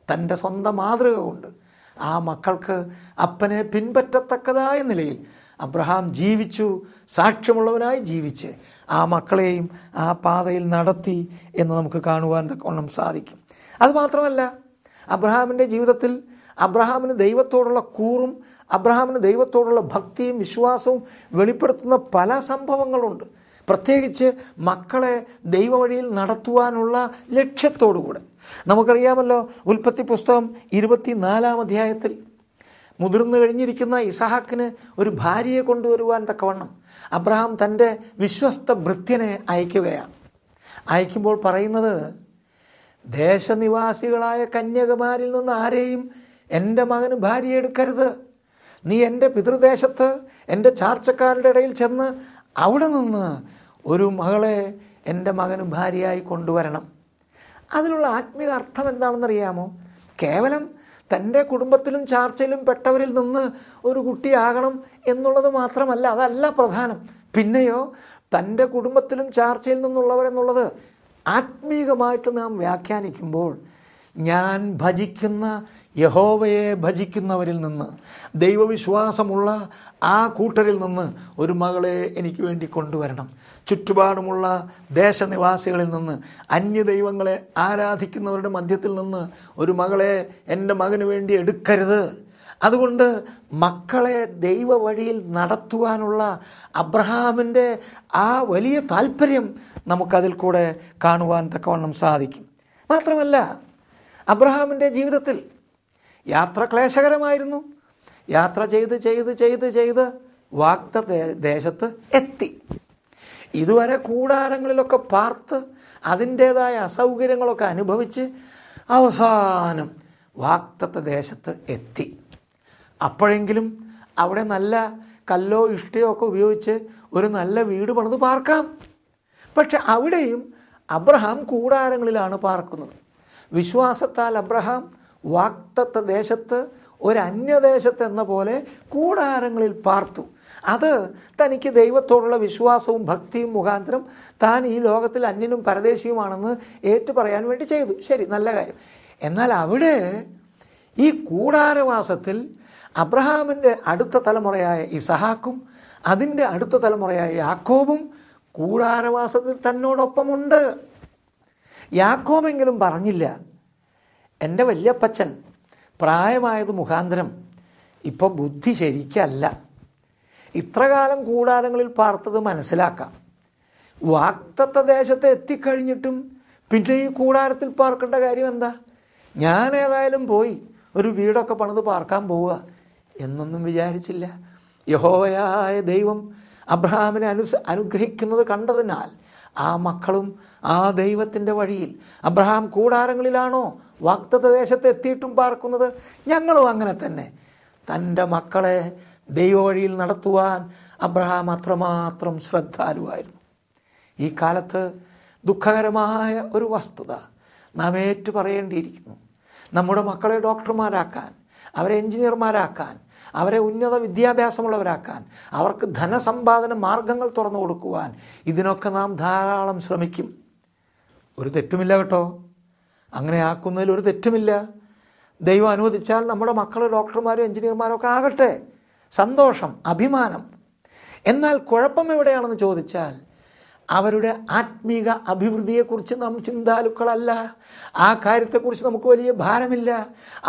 തൻ്റെ സ്വന്തം മാതൃക കൊണ്ട് ആ മക്കൾക്ക് അപ്പനെ പിൻപറ്റത്തക്കതായ നിലയിൽ അബ്രഹാം ജീവിച്ചു, സാക്ഷ്യമുള്ളവനായി ജീവിച്ച് ആ മക്കളെയും ആ പാതയിൽ നടത്തി എന്ന് നമുക്ക് കാണുവാൻ തക്കവണ്ണം സാധിക്കും. അതുമാത്രമല്ല, അബ്രഹാമിൻ്റെ ജീവിതത്തിൽ അബ്രഹാമിന് ദൈവത്തോടുള്ള കൂറും അബ്രഹാമിന് ദൈവത്തോടുള്ള ഭക്തിയും വിശ്വാസവും വെളിപ്പെടുത്തുന്ന പല സംഭവങ്ങളുണ്ട്. പ്രത്യേകിച്ച് മക്കളെ ദൈവവഴിയിൽ നടത്തുവാനുള്ള ലക്ഷ്യത്തോടുകൂടെ. നമുക്കറിയാമല്ലോ, ഉൽപ്പത്തി പുസ്തകം 24 മുതിർന്നു കഴിഞ്ഞിരിക്കുന്ന ഇസഹാക്കിന് ഒരു ഭാര്യയെ കൊണ്ടുവരുവാൻ തക്കവണ്ണം അബ്രഹാം തൻ്റെ വിശ്വസ്ത ഭൃത്യനെ അയക്കുകയാണ്. അയക്കുമ്പോൾ പറയുന്നത്, ദേശനിവാസികളായ കന്യകമാരിൽ നിന്ന് ആരെയും എൻ്റെ മകന് ഭാര്യ എടുക്കരുത്. നീ എൻ്റെ പിതൃദേശത്ത് എൻ്റെ ചാർച്ചക്കാരുടെ ഇടയിൽ ചെന്ന് അവിടെ നിന്ന് ഒരു മകളെ എൻ്റെ മകന് ഭാര്യയായി കൊണ്ടുവരണം. അതിലുള്ള ആത്മീയ അർത്ഥം എന്താണെന്നറിയാമോ? കേവലം തൻ്റെ കുടുംബത്തിലും ചാർച്ചയിലും പെട്ടവരിൽ നിന്ന് ഒരു കുട്ടിയാകണം എന്നുള്ളത് മാത്രമല്ല, അതല്ല പ്രധാനം. പിന്നെയോ തൻ്റെ കുടുംബത്തിലും ചാർച്ചയിൽ നിന്നുള്ളവരെന്നുള്ളത് ആത്മീകമായിട്ട് നാം വ്യാഖ്യാനിക്കുമ്പോൾ, ഞാൻ ഭജിക്കുന്ന യഹോവയെ ഭജിക്കുന്നവരിൽ നിന്ന്, ദൈവവിശ്വാസമുള്ള ആ കൂട്ടരിൽ നിന്ന് ഒരു മകളെ എനിക്ക് വേണ്ടി കൊണ്ടുവരണം. ചുറ്റുപാടുമുള്ള ദേശനിവാസികളിൽ നിന്ന്, അന്യദൈവങ്ങളെ ആരാധിക്കുന്നവരുടെ മധ്യത്തിൽ നിന്ന് ഒരു മകളെ എൻ്റെ മകന് വേണ്ടി എടുക്കരുത്. അതുകൊണ്ട് മക്കളെ ദൈവ വഴിയിൽ നടത്തുവാനുള്ള അബ്രഹാമിൻ്റെ ആ വലിയ താല്പര്യം നമുക്കതിൽ കൂടെ കാണുവാൻ തക്കവണ്ണം സാധിക്കും. മാത്രമല്ല, അബ്രഹാമിൻ്റെ ജീവിതത്തിൽ യാത്ര ക്ലേശകരമായിരുന്നു. യാത്ര ചെയ്ത് വാഗ്ദത്ത ദേശത്ത് എത്തി. ഇതുവരെ കൂടാരങ്ങളിലൊക്കെ പാർത്ത് അതിൻ്റേതായ അസൗകര്യങ്ങളൊക്കെ അനുഭവിച്ച് അവസാനം വാഗ്ദത്ത ദേശത്ത് എത്തി. അപ്പോഴെങ്കിലും അവിടെ നല്ല കല്ലോ ഇഷ്ടിയോ ഒക്കെ ഉപയോഗിച്ച് ഒരു നല്ല വീട് പണിത് പാർക്കാം. പക്ഷെ അവിടെയും അബ്രഹാം കൂടാരങ്ങളിലാണ് പാർക്കുന്നത്. വിശ്വാസത്താൽ അബ്രഹാം വാഗ്ദത്ത ദേശത്ത് ഒരു അന്യദേശത്തെന്ന പോലെ കൂടാരങ്ങളിൽ പാർത്തു. അത് തനിക്ക് ദൈവത്തോടുള്ള വിശ്വാസവും ഭക്തിയും മുഖാന്തരം താൻ ഈ ലോകത്തിൽ അന്യനും പരദേശിയുമാണെന്ന് ഏറ്റുപറയാൻ വേണ്ടി ചെയ്തു. ശരി, നല്ല കാര്യം. എന്നാൽ അവിടെ ഈ കൂടാരവാസത്തിൽ അബ്രഹാമിൻ്റെ അടുത്ത തലമുറയായ ഇസഹാക്കും അതിൻ്റെ അടുത്ത തലമുറയായ യാക്കോബും കൂടാരവാസത്തിൽ തന്നോടൊപ്പമുണ്ട്. യാക്കോബെങ്കിലും പറഞ്ഞില്ല, എൻ്റെ വല്യപ്പച്ചൻ പ്രായമായത് മുഖാന്തരം ഇപ്പോൾ ബുദ്ധി ശരിക്കല്ല, ഇത്രകാലം കൂടാരങ്ങളിൽ പാർത്തത് മനസ്സിലാക്കാം. വാഗ്ദത്ത ദേശത്ത് എത്തിക്കഴിഞ്ഞിട്ടും പിന്നെ ഈ കൂടാരത്തിൽ പാർക്കേണ്ട കാര്യം എന്താ? ഞാൻ ഏതായാലും പോയി ഒരു വീടൊക്കെ പണിത് പാർക്കാൻ പോവുക എന്നൊന്നും വിചാരിച്ചില്ല. യഹോവയായ ദൈവം അബ്രഹാമിനെ അനുഗ്രഹിക്കുന്നത് കണ്ടതിനാൽ ആ മക്കളും ആ ദൈവത്തിൻ്റെ വഴിയിൽ, അബ്രഹാം കൂടാരങ്ങളിലാണോ വാഗ്ദത്ത ദേശത്ത് എത്തിയിട്ടും പാർക്കുന്നത്, ഞങ്ങളും അങ്ങനെ തന്നെ. തൻ്റെ മക്കളെ ദൈവവഴിയിൽ നടത്തുവാൻ അബ്രഹാം അത്രമാത്രം ശ്രദ്ധാലുവായിരുന്നു. ഈ കാലത്ത് ദുഃഖകരമായ ഒരു വസ്തുത നാം ഏറ്റു പറയേണ്ടിയിരിക്കുന്നു. നമ്മുടെ മക്കളെ ഡോക്ടർമാരാക്കാൻ, അവരെ എഞ്ചിനീയർമാരാക്കാൻ, അവരെ ഉന്നത വിദ്യാഭ്യാസമുള്ളവരാക്കാൻ, അവർക്ക് ധനസമ്പാദന മാർഗങ്ങൾ തുറന്നു കൊടുക്കുവാൻ ഇതിനൊക്കെ നാം ധാരാളം ശ്രമിക്കും. ഒരു തെറ്റുമില്ല കേട്ടോ, അങ്ങനെ ആക്കുന്നതിൽ ഒരു തെറ്റുമില്ല. ദൈവം അനുവദിച്ചാൽ നമ്മുടെ മക്കൾ ഡോക്ടർമാരും എഞ്ചിനീയർമാരും ഒക്കെ ആകട്ടെ, സന്തോഷം, അഭിമാനം. എന്നാൽ കുഴപ്പം എവിടെയാണെന്ന് ചോദിച്ചാൽ അവരുടെ ആത്മീക അഭിവൃദ്ധിയെക്കുറിച്ച് നാം ചിന്താലുക്കളല്ല. ആ കാര്യത്തെക്കുറിച്ച് നമുക്ക് വലിയ ഭാരമില്ല.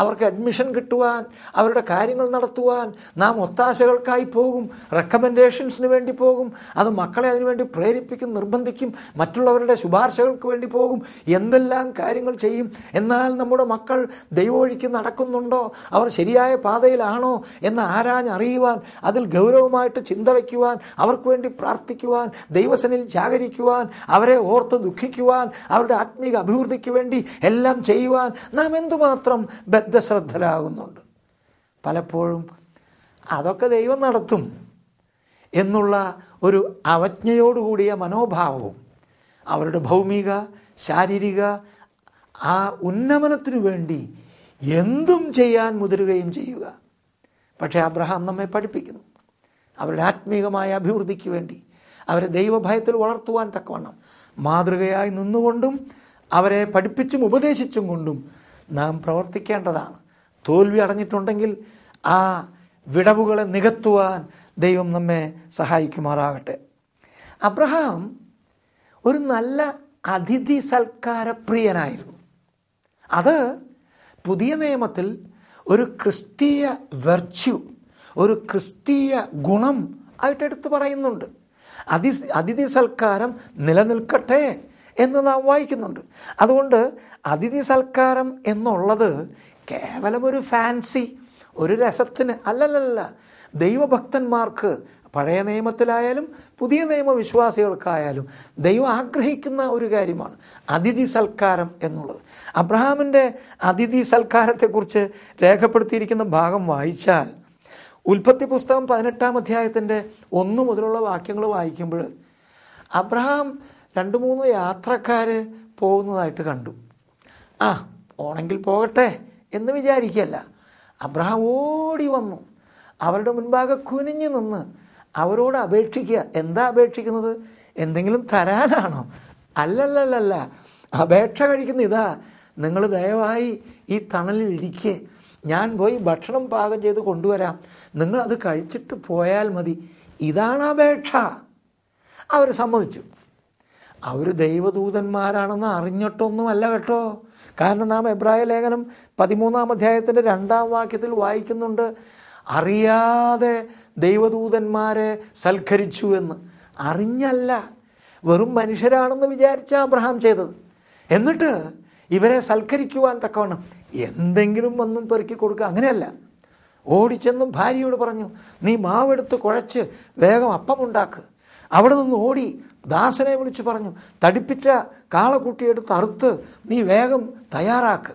അവർക്ക് അഡ്മിഷൻ കിട്ടുവാൻ, അവരുടെ കാര്യങ്ങൾ നടത്തുവാൻ നാം ഒത്താശകൾക്കായി പോകും, റെക്കമെൻഡേഷൻസിന് വേണ്ടി പോകും. അത് മക്കളെ അതിനുവേണ്ടി പ്രേരിപ്പിക്കും, നിർബന്ധിക്കും, മറ്റുള്ളവരുടെ ശുപാർശകൾക്ക് വേണ്ടി പോകും, എന്തെല്ലാം കാര്യങ്ങൾ ചെയ്യും. എന്നാൽ നമ്മുടെ മക്കൾ ദൈവവഴിക്ക് നടക്കുന്നുണ്ടോ, അവർ ശരിയായ പാതയിലാണോ എന്ന് ആരാഞ്ഞറിയുവാൻ, അതിൽ ഗൗരവമായിട്ട് ചിന്ത വയ്ക്കുവാൻ, അവർക്ക് വേണ്ടി പ്രാർത്ഥിക്കുവാൻ, ദൈവസനിൽ ജാഗരിക്കുവാൻ, അവരെ ഓർത്ത് ദുഃഖിക്കുവാൻ, അവരുടെ ആത്മീക അഭിവൃദ്ധിക്ക് വേണ്ടി എല്ലാം ചെയ്യുവാൻ നാം എന്തുമാത്രം ബദ്ധശ്രദ്ധരാകുന്നുണ്ട്. പലപ്പോഴും അതൊക്കെ ദൈവം നടത്തും എന്നുള്ള ഒരു അവജ്ഞയോടുകൂടിയ മനോഭാവവും അവരുടെ ഭൗമിക ശാരീരിക ആ ഉന്നമനത്തിനു വേണ്ടി എന്തും ചെയ്യാൻ മുതിരുകയും ചെയ്യുക. പക്ഷേ അബ്രഹാം നമ്മെ പഠിപ്പിക്കുന്നു, അവരുടെ ആത്മീകമായ അഭിവൃദ്ധിക്ക് വേണ്ടി അവരെ ദൈവഭയത്തിൽ വളർത്തുവാൻ തക്കവണ്ണം മാതൃകയായി നിന്നുകൊണ്ടും അവരെ പഠിപ്പിച്ചും ഉപദേശിച്ചും കൊണ്ടും നാം പ്രവർത്തിക്കേണ്ടതാണ്. തോൽവി അടഞ്ഞിട്ടുണ്ടെങ്കിൽ ആ വിടവുകളെ നികത്തുവാൻ ദൈവം നമ്മെ സഹായിക്കുമാറാകട്ടെ. അബ്രഹാം ഒരു നല്ല അതിഥി സൽക്കാരപ്രിയനായിരുന്നു. അത് പുതിയ നിയമത്തിൽ ഒരു ക്രിസ്തീയ വെർച്യു, ഒരു ക്രിസ്തീയ ഗുണം ആയിട്ട് എടുത്തു പറയുന്നുണ്ട്. അതിഥി സൽക്കാരം നിലനിൽക്കട്ടെ എന്ന് നാം വായിക്കുന്നുണ്ട്. അതുകൊണ്ട് അതിഥി സൽക്കാരം എന്നുള്ളത് കേവലം ഒരു ഫാൻസി, ഒരു രസത്തിന് അല്ലല്ല. ദൈവഭക്തന്മാർക്ക്, പഴയ നിയമത്തിലായാലും പുതിയ നിയമവിശ്വാസികൾക്കായാലും ദൈവം ആഗ്രഹിക്കുന്ന ഒരു കാര്യമാണ് അതിഥി സൽക്കാരം എന്നുള്ളത്. അബ്രഹാമിൻ്റെ അതിഥി സൽക്കാരത്തെക്കുറിച്ച് രേഖപ്പെടുത്തിയിരിക്കുന്ന ഭാഗം വായിച്ചാൽ, ഉൽപ്പത്തി പുസ്തകം 18-ാം അധ്യായത്തിൻ്റെ 1 മുതലുള്ള വാക്യങ്ങൾ വായിക്കുമ്പോൾ അബ്രഹാം 2-3 യാത്രക്കാർ പോകുന്നതായിട്ട് കണ്ടു. പോണെങ്കിൽ പോകട്ടെ എന്ന് വിചാരിക്കുകയല്ല. അബ്രഹാം ഓടി വന്നു, അവരുടെ മുൻപാകെ കുനിഞ്ഞു നിന്ന് അവരോട് അപേക്ഷിക്കുക. എന്താ അപേക്ഷിക്കുന്നത്? എന്തെങ്കിലും തരാനാണോ? അല്ലല്ലല്ല, അപേക്ഷ കഴിക്കുന്ന ഇതാ, നിങ്ങൾ ദയവായി ഈ തണലിൽ ഇരിക്കേ, ഞാൻ പോയി ഭക്ഷണം പാകം ചെയ്ത് കൊണ്ടുവരാം, നിങ്ങളത് കഴിച്ചിട്ട് പോയാൽ മതി. ഇതാണ് അപേക്ഷ. അവർ സമ്മതിച്ചു. അവർ ദൈവദൂതന്മാരാണെന്ന് അറിഞ്ഞിട്ടൊന്നുമല്ല കേട്ടോ. കാരണം നാം എബ്രായ ലേഖനം 13-ാം അധ്യായത്തിൻ്റെ 2-ാം വാക്യത്തിൽ വായിക്കുന്നുണ്ട്, അറിയാതെ ദൈവദൂതന്മാരെ സൽക്കരിച്ചു എന്ന്. അറിഞ്ഞല്ല, വെറും മനുഷ്യരാണെന്ന് വിചാരിച്ച അബ്രഹാം ചെയ്തത്. എന്നിട്ട് ഇവരെ സൽക്കരിക്കുവാൻ തക്കവണ്ണം എന്തെങ്കിലും ഒന്നും പെറുക്കി കൊടുക്കുക, അങ്ങനെയല്ല. ഓടിച്ചെന്നും ഭാര്യയോട് പറഞ്ഞു, നീ മാവെടുത്ത് കുഴച്ച് വേഗം അപ്പമുണ്ടാക്ക്. അവിടെ നിന്ന് ഓടി ദാസനെ വിളിച്ച് പറഞ്ഞു, തടിപ്പിച്ച കാളക്കുട്ടിയെടുത്ത് അറുത്ത് നീ വേഗം തയ്യാറാക്ക്.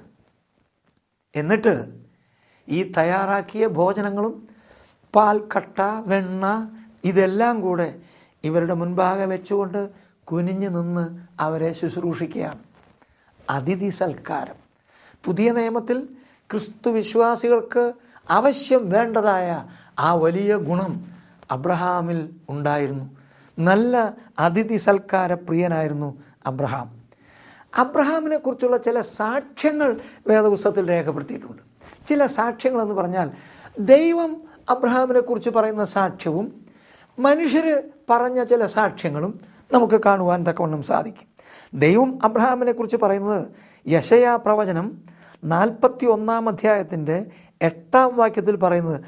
എന്നിട്ട് ഈ തയ്യാറാക്കിയ ഭോജനങ്ങളും പാൽ, കട്ട, വെണ്ണ ഇതെല്ലാം കൂടെ ഇവരുടെ മുൻപാകെ വെച്ചുകൊണ്ട് കുനിഞ്ഞു നിന്ന് അവരെ ശുശ്രൂഷിക്കുകയാണ്. അതിഥി സൽക്കാരം. പുതിയ നിയമത്തിൽ ക്രിസ്തു വിശ്വാസികൾക്ക് ആവശ്യം വേണ്ടതായ ആ വലിയ ഗുണം അബ്രഹാമിൽ ഉണ്ടായിരുന്നു. നല്ല അതിഥി സൽക്കാര പ്രിയനായിരുന്നു അബ്രഹാം. അബ്രഹാമിനെ കുറിച്ചുള്ള ചില സാക്ഷ്യങ്ങൾ വേദപുസ്തകത്തിൽ രേഖപ്പെടുത്തിയിട്ടുണ്ട്. ചില സാക്ഷ്യങ്ങളെന്ന് പറഞ്ഞാൽ ദൈവം അബ്രഹാമിനെ കുറിച്ച് പറയുന്ന സാക്ഷ്യവും മനുഷ്യർ പറഞ്ഞ ചില സാക്ഷ്യങ്ങളും നമുക്ക് കാണുവാൻ തക്കവണ്ണം സാധിക്കും. ദൈവം അബ്രഹാമിനെ കുറിച്ച് പറയുന്നത് യെശയ്യാ പ്രവചനം 41 അധ്യായത്തിൻ്റെ 8 വാക്യത്തിൽ പറയുന്നത്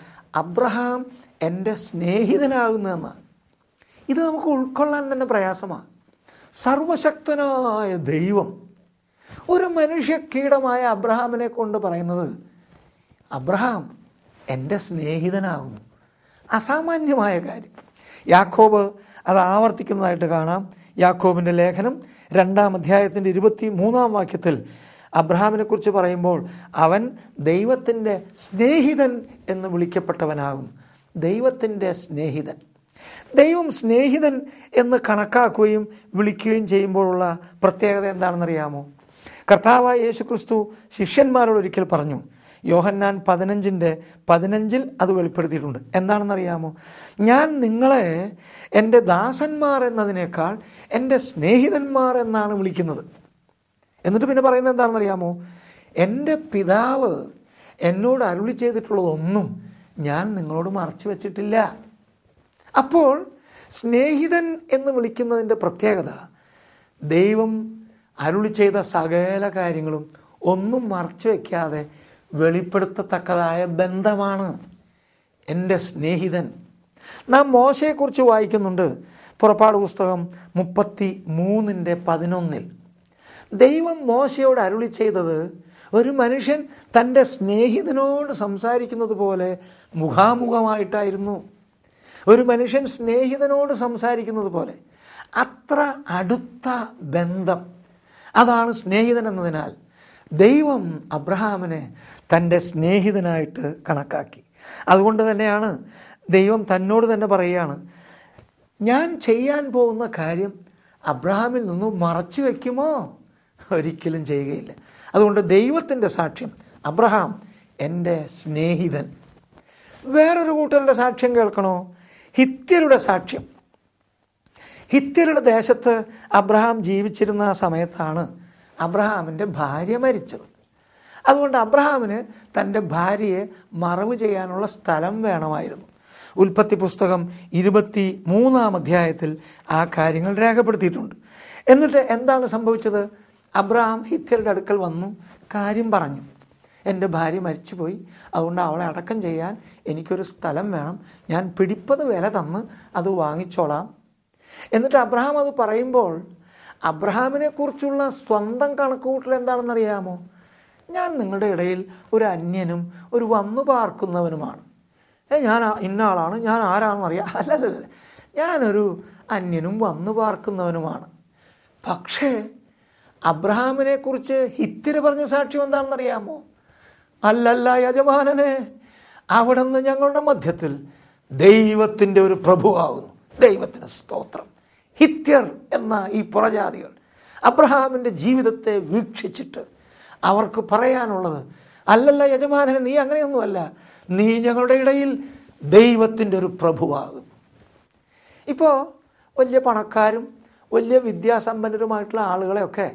അബ്രഹാം എൻ്റെ സ്നേഹിതനാകുന്നതെന്നാണ്. ഇത് നമുക്ക് ഉൾക്കൊള്ളാൻ തന്നെ പ്രയാസമാണ്. സർവശക്തനായ ദൈവം ഒരു മനുഷ്യ കീടമായ അബ്രഹാമിനെ കൊണ്ട് പറയുന്നത് അബ്രഹാം എൻ്റെ സ്നേഹിതനാകുന്നു. അസാമാന്യമായ കാര്യം. യാക്കോബ് അത് ആവർത്തിക്കുന്നതായിട്ട് കാണാം. യാക്കോബിൻ്റെ ലേഖനം 2 അധ്യായത്തിൻ്റെ 23 വാക്യത്തിൽ അബ്രഹാമിനെ കുറിച്ച് പറയുമ്പോൾ അവൻ ദൈവത്തിൻ്റെ സ്നേഹിതൻ എന്ന് വിളിക്കപ്പെട്ടവനാകുന്നു. ദൈവത്തിൻ്റെ സ്നേഹിതൻ. ദൈവം സ്നേഹിതൻ എന്ന് കണക്കാക്കുകയും വിളിക്കുകയും ചെയ്യുമ്പോഴുള്ള പ്രത്യേകത എന്താണെന്നറിയാമോ? കർത്താവായ യേശു ക്രിസ്തു ശിഷ്യന്മാരോട് ഒരിക്കൽ പറഞ്ഞു, യോഹന്നാൻ 15:15 അത് വെളിപ്പെടുത്തിയിട്ടുണ്ട്. എന്താണെന്നറിയാമോ? ഞാൻ നിങ്ങളെ എൻ്റെ ദാസന്മാർ എന്നതിനേക്കാൾ എൻ്റെ സ്നേഹിതന്മാർ എന്നാണ് വിളിക്കുന്നത്. എന്നിട്ട് പിന്നെ പറയുന്നത് എന്താണെന്നറിയാമോ? എൻ്റെ പിതാവ് എന്നോട് അരുളി ചെയ്തിട്ടുള്ളതൊന്നും ഞാൻ നിങ്ങളോട് മറച്ചു വച്ചിട്ടില്ല. അപ്പോൾ സ്നേഹിതൻ എന്ന് വിളിക്കുന്നതിൻ്റെ പ്രത്യേകത ദൈവം അരുളി ചെയ്ത സകല കാര്യങ്ങളും ഒന്നും മറച്ചു വയ്ക്കാതെ വെളിപ്പെടുത്തത്തക്കതായ ബന്ധമാണ് എൻ്റെ സ്നേഹിതൻ. നാം മോശയെക്കുറിച്ച് വായിക്കുന്നുണ്ട്. പുറപ്പാട് പുസ്തകം 33:11 ദൈവം മോശയോട് അരുളി ചെയ്തത് ഒരു മനുഷ്യൻ തൻ്റെ സ്നേഹിതനോട് സംസാരിക്കുന്നത് പോലെ മുഖാമുഖമായിട്ടായിരുന്നു. ഒരു മനുഷ്യൻ സ്നേഹിതനോട് സംസാരിക്കുന്നത് പോലെ അത്ര അടുത്ത ബന്ധം, അതാണ് സ്നേഹിതൻ എന്നതിനാൽ ദൈവം അബ്രഹാമിനെ തൻ്റെ സ്നേഹിതനായിട്ട് കണക്കാക്കി. അതുകൊണ്ട് തന്നെയാണ് ദൈവം തന്നോട് തന്നെ പറയുകയാണ്, ഞാൻ ചെയ്യാൻ പോകുന്ന കാര്യം അബ്രഹാമിൽ നിന്നും മറച്ചു വയ്ക്കുമോ? ഒരിക്കലും ചെയ്യുകയില്ല. അതുകൊണ്ട് ദൈവത്തിൻ്റെ സാക്ഷ്യം അബ്രഹാം എൻ്റെ സ്നേഹിതൻ. വേറൊരു കൂട്ടരുടെ സാക്ഷ്യം കേൾക്കണോ? ഹിത്യരുടെ സാക്ഷ്യം. ഹിത്യരുടെ ദേശത്ത് അബ്രഹാം ജീവിച്ചിരുന്ന സമയത്താണ് അബ്രഹാമിൻ്റെ ഭാര്യ മരിച്ചത്. അതുകൊണ്ട് അബ്രഹാമിന് തൻ്റെ ഭാര്യയെ മറവ് ചെയ്യാനുള്ള സ്ഥലം വേണമായിരുന്നു. ഉൽപ്പത്തി പുസ്തകം 23 അധ്യായത്തിൽ ആ കാര്യങ്ങൾ രേഖപ്പെടുത്തിയിട്ടുണ്ട്. എന്നിട്ട് എന്താണ് സംഭവിച്ചത്? അബ്രഹാം ഹിത്യരുടെ അടുക്കൽ വന്നു, കാര്യം പറഞ്ഞു. എൻ്റെ ഭാര്യ മരിച്ചുപോയി, അതുകൊണ്ട് അവളെ അടക്കം ചെയ്യാൻ എനിക്കൊരു സ്ഥലം വേണം, ഞാൻ പിടിപ്പത് വില തന്ന് അത് വാങ്ങിച്ചോളാം. എന്നിട്ട് അബ്രഹാം അത് പറയുമ്പോൾ അബ്രഹാമിനെ കുറിച്ചുള്ള സ്വന്തം കണക്കുകൂട്ടൽ എന്താണെന്നറിയാമോ? ഞാൻ നിങ്ങളുടെ ഇടയിൽ ഒരു അന്യനും ഒരു വന്നു പാർക്കുന്നവനുമാണ്. ഞാൻ ഇന്ന ആളാണ്, ഞാൻ ആരാണെന്നറിയാം. അല്ലല്ല, ഞാനൊരു അന്യനും വന്നു പാർക്കുന്നവനുമാണ്. പക്ഷേ അബ്രഹാമിനെ കുറിച്ച് ഹിത്യര് പറഞ്ഞ സാക്ഷ്യം എന്താണെന്നറിയാമോ? അല്ലല്ല യജമാനനെ, അവിടുന്ന് ഞങ്ങളുടെ മധ്യത്തിൽ ദൈവത്തിൻ്റെ ഒരു പ്രഭുവാകുന്നു. ദൈവത്തിന് സ്തോത്രം. ഹിത്യർ എന്ന ഈ പുറജാതികൾ അബ്രഹാമിൻ്റെ ജീവിതത്തെ വീക്ഷിച്ചിട്ട് അവർക്ക് പറയാനുള്ളത്, അല്ലല്ല യജമാനനെ, നീ അങ്ങനെയൊന്നുമല്ല, നീ ഞങ്ങളുടെ ഇടയിൽ ദൈവത്തിൻ്റെ ഒരു പ്രഭുവാകുന്നു. ഇപ്പോൾ വലിയ പണക്കാരും വലിയ വിദ്യാസമ്പന്നരുമായിട്ടുള്ള ആളുകളെയൊക്കെ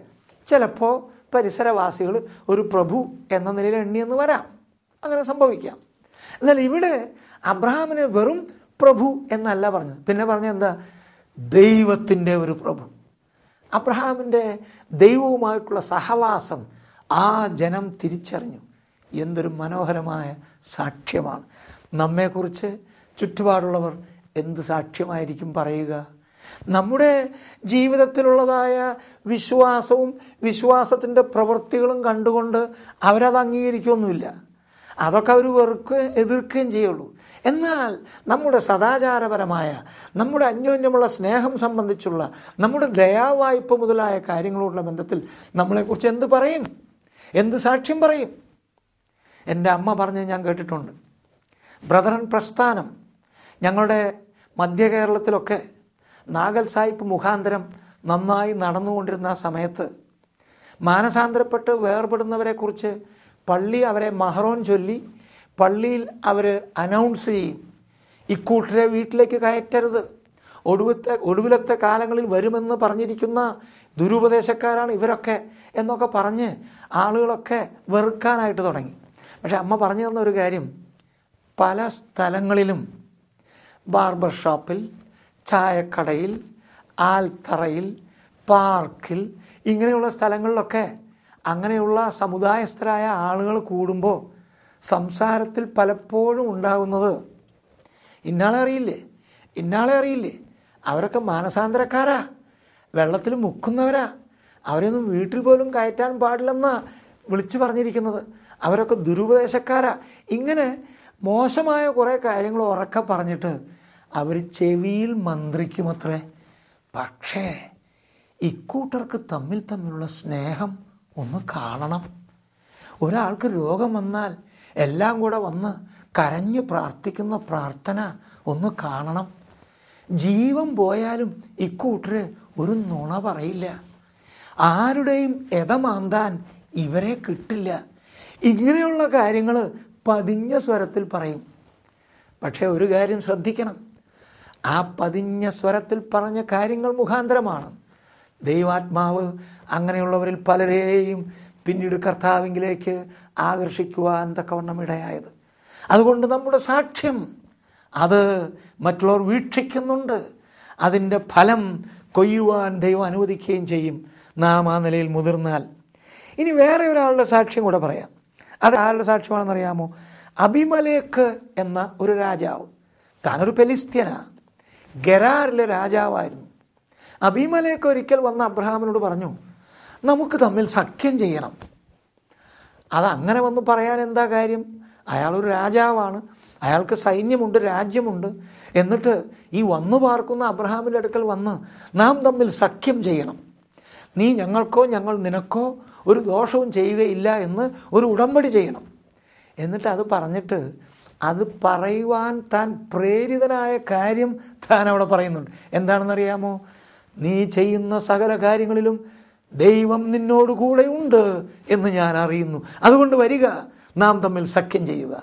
ചിലപ്പോൾ പരിസരവാസികൾ ഒരു പ്രഭു എന്ന നിലയിൽ എണ്ണിയെന്ന് വരാം, അങ്ങനെ സംഭവിക്കാം. എന്നാൽ ഇവിടെ അബ്രഹാമിനെ വെറും പ്രഭു എന്നല്ല പറഞ്ഞത്, പിന്നെ പറഞ്ഞ എന്താ? ദൈവത്തിൻ്റെ ഒരു പ്രഭു. അബ്രഹാമിൻ്റെ ദൈവവുമായിട്ടുള്ള സഹവാസം ആ ജനം തിരിച്ചറിഞ്ഞു. എന്തൊരു മനോഹരമായ സാക്ഷ്യമാണ്. നമ്മെക്കുറിച്ച് ചുറ്റുപാടുള്ളവർ എന്ത് സാക്ഷ്യമായിരിക്കും പറയുക? നമ്മുടെ ജീവിതത്തിലുള്ളതായ വിശ്വാസവും വിശ്വാസത്തിൻ്റെ പ്രവൃത്തികളും കണ്ടുകൊണ്ട് അവരത് അംഗീകരിക്കുകയൊന്നുമില്ല. അതൊക്കെ അവർ എതിർക്കുകയും ചെയ്യുള്ളൂ. എന്നാൽ നമ്മുടെ സദാചാരപരമായ, നമ്മുടെ അന്യോന്യമുള്ള സ്നേഹം സംബന്ധിച്ചുള്ള, നമ്മുടെ ദയാവായ്പ മുതലായ കാര്യങ്ങളോടുള്ള ബന്ധത്തിൽ നമ്മളെക്കുറിച്ച് എന്ത് പറയും? എന്ത് സാക്ഷ്യം പറയും? എൻ്റെ അമ്മ പറഞ്ഞ് ഞാൻ കേട്ടിട്ടുണ്ട്, ബ്രദറൻ പ്രസ്ഥാനം ഞങ്ങളുടെ മധ്യ കേരളത്തിലൊക്കെ നാഗൽ സാഹിബ് മുഖാന്തരം നന്നായി നടന്നുകൊണ്ടിരുന്ന സമയത്ത് മാനസാന്തരപ്പെട്ട് വേർപെടുന്നവരെക്കുറിച്ച് പള്ളി അവരെ മഹറോൻ ചൊല്ലി പള്ളിയിൽ അവർ അനൗൺസ് ചെയ്യും, ഇക്കൂട്ടരെ വീട്ടിലേക്ക് കയറ്റരുത്, ഒടുവിലത്തെ കാലങ്ങളിൽ വരുമെന്ന് പറഞ്ഞിരിക്കുന്ന ദുരുപദേശക്കാരാണ് ഇവരൊക്കെ എന്നൊക്കെ പറഞ്ഞ് ആളുകളൊക്കെ വെറുക്കാനായിട്ട് തുടങ്ങി. പക്ഷെ അമ്മ പറഞ്ഞു തന്ന ഒരു കാര്യം, പല സ്ഥലങ്ങളിലും ബാർബർ ഷോപ്പിൽ, ചായക്കടയിൽ, ആൽത്തറയിൽ, പാർക്കിൽ, ഇങ്ങനെയുള്ള സ്ഥലങ്ങളിലൊക്കെ അങ്ങനെയുള്ള സമുദായസ്ഥരായ ആളുകൾ കൂടുമ്പോൾ സംസാരത്തിൽ പലപ്പോഴും ഉണ്ടാകുന്നത് ഇന്നാളെ അറിയില്ലേ, അവരൊക്കെ മാനസാന്തരക്കാരാ, വെള്ളത്തിൽ മുക്കുന്നവരാ, അവരെയൊന്നും വീട്ടിൽ പോലും കയറ്റാൻ പാടില്ലെന്നാ വിളിച്ചു പറഞ്ഞിരിക്കുന്നത്, അവരൊക്കെ ദുരുപദേശക്കാരാ. ഇങ്ങനെ മോശമായ കുറേ കാര്യങ്ങൾ ഉറക്കെ പറഞ്ഞിട്ട് അവർ ചെവിയിൽ മന്ത്രിക്കുമത്രേ. പക്ഷേ ഇക്കൂട്ടർക്ക് തമ്മിലുള്ള സ്നേഹം ഒന്ന് കാണണം. ഒരാൾക്ക് രോഗം വന്നാൽ എല്ലാം കൂടെ വന്ന് കരഞ്ഞു പ്രാർത്ഥിക്കുന്ന പ്രാർത്ഥന ഒന്ന് കാണണം. ജീവൻ പോയാലും ഇക്കൂട്ടര് ഒരു നുണ പറയില്ല, ആരുടെയും എതമാന്താൻ ഇവരെ കിട്ടില്ല. ഇങ്ങനെയുള്ള കാര്യങ്ങൾ പതിഞ്ഞ സ്വരത്തിൽ പറയും. പക്ഷേ ഒരു കാര്യം ശ്രദ്ധിക്കണം, ആ പതിഞ്ഞ സ്വരത്തിൽ പറഞ്ഞ കാര്യങ്ങൾ മുഖാന്തരമാണ് ദൈവാത്മാവ് അങ്ങനെയുള്ളവരിൽ പലരെയും പിന്നീട് കർത്താവിലേക്ക് ആകർഷിക്കുവാൻ തക്കവണ്ണം ഇടയായത്. അതുകൊണ്ട് നമ്മുടെ സാക്ഷ്യം അത് മറ്റുള്ളവർ വീക്ഷിക്കുന്നുണ്ട്, അതിൻ്റെ ഫലം കൊയ്യുവാൻ ദൈവം അനുവദിക്കുകയും ചെയ്യും നാം ആ നിലയിൽ മുതിർന്നാൽ. ഇനി വേറെ ഒരാളുടെ സാക്ഷ്യം കൂടെ പറയാം. അത് ആരുടെ സാക്ഷ്യമാണെന്നറിയാമോ? അബിമലേക്ക് എന്ന ഒരു രാജാവ്, താനൊരു ഫെലിസ്ത്യനാ, ഗെരാറിലെ രാജാവായിരുന്നു. അബിമലേക്ക് ഒരിക്കൽ വന്ന് അബ്രഹാമിനോട് പറഞ്ഞു, നമുക്ക് തമ്മിൽ സഖ്യം ചെയ്യണം. അതങ്ങനെ വന്ന് പറയാൻ എന്താ കാര്യം? അയാളൊരു രാജാവാണ്, അയാൾക്ക് സൈന്യമുണ്ട്, രാജ്യമുണ്ട്. എന്നിട്ട് ഈ വന്നു പാർക്കുന്ന അബ്രഹാമിൻ്റെ അടുക്കൽ വന്ന് നാം തമ്മിൽ സഖ്യം ചെയ്യണം, നീ ഞങ്ങൾക്കോ ഞങ്ങൾ നിനക്കോ ഒരു ദോഷവും ചെയ്യുകയില്ല എന്ന് ഒരു ഉടമ്പടി ചെയ്യണം. എന്നിട്ട് അത് പറഞ്ഞിട്ട് അത് പറയുവാൻ താൻ പ്രേരിതനായ കാര്യം താൻ അവിടെ പറയുന്നുണ്ട്. എന്താണെന്നറിയാമോ? നീ ചെയ്യുന്ന സകല കാര്യങ്ങളിലും ദൈവം നിന്നോട് കൂടെയുണ്ട് എന്ന് ഞാൻ അറിയുന്നു, അതുകൊണ്ട് വരിക, നാം തമ്മിൽ സഖ്യം ചെയ്യുക.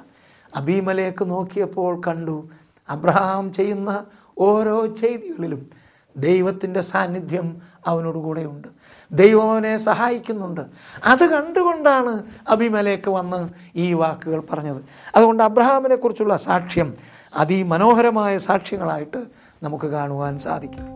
അബീമലേക്ക് നോക്കിയപ്പോൾ കണ്ടു, അബ്രഹാം ചെയ്യുന്ന ഓരോ ചെയ്തികളിലും ദൈവത്തിൻ്റെ സാന്നിധ്യം അവനോട് കൂടെയുണ്ട്, ദൈവം അവനെ സഹായിക്കുന്നുണ്ട്. അത് കണ്ടുകൊണ്ടാണ് അബീമലേക്ക് വന്ന് ഈ വാക്കുകൾ പറഞ്ഞത്. അതുകൊണ്ട് അബ്രഹാമിനെ കുറിച്ചുള്ള സാക്ഷ്യം അതിമനോഹരമായ സാക്ഷ്യങ്ങളായിട്ട് നമുക്ക് കാണുവാൻ സാധിക്കും.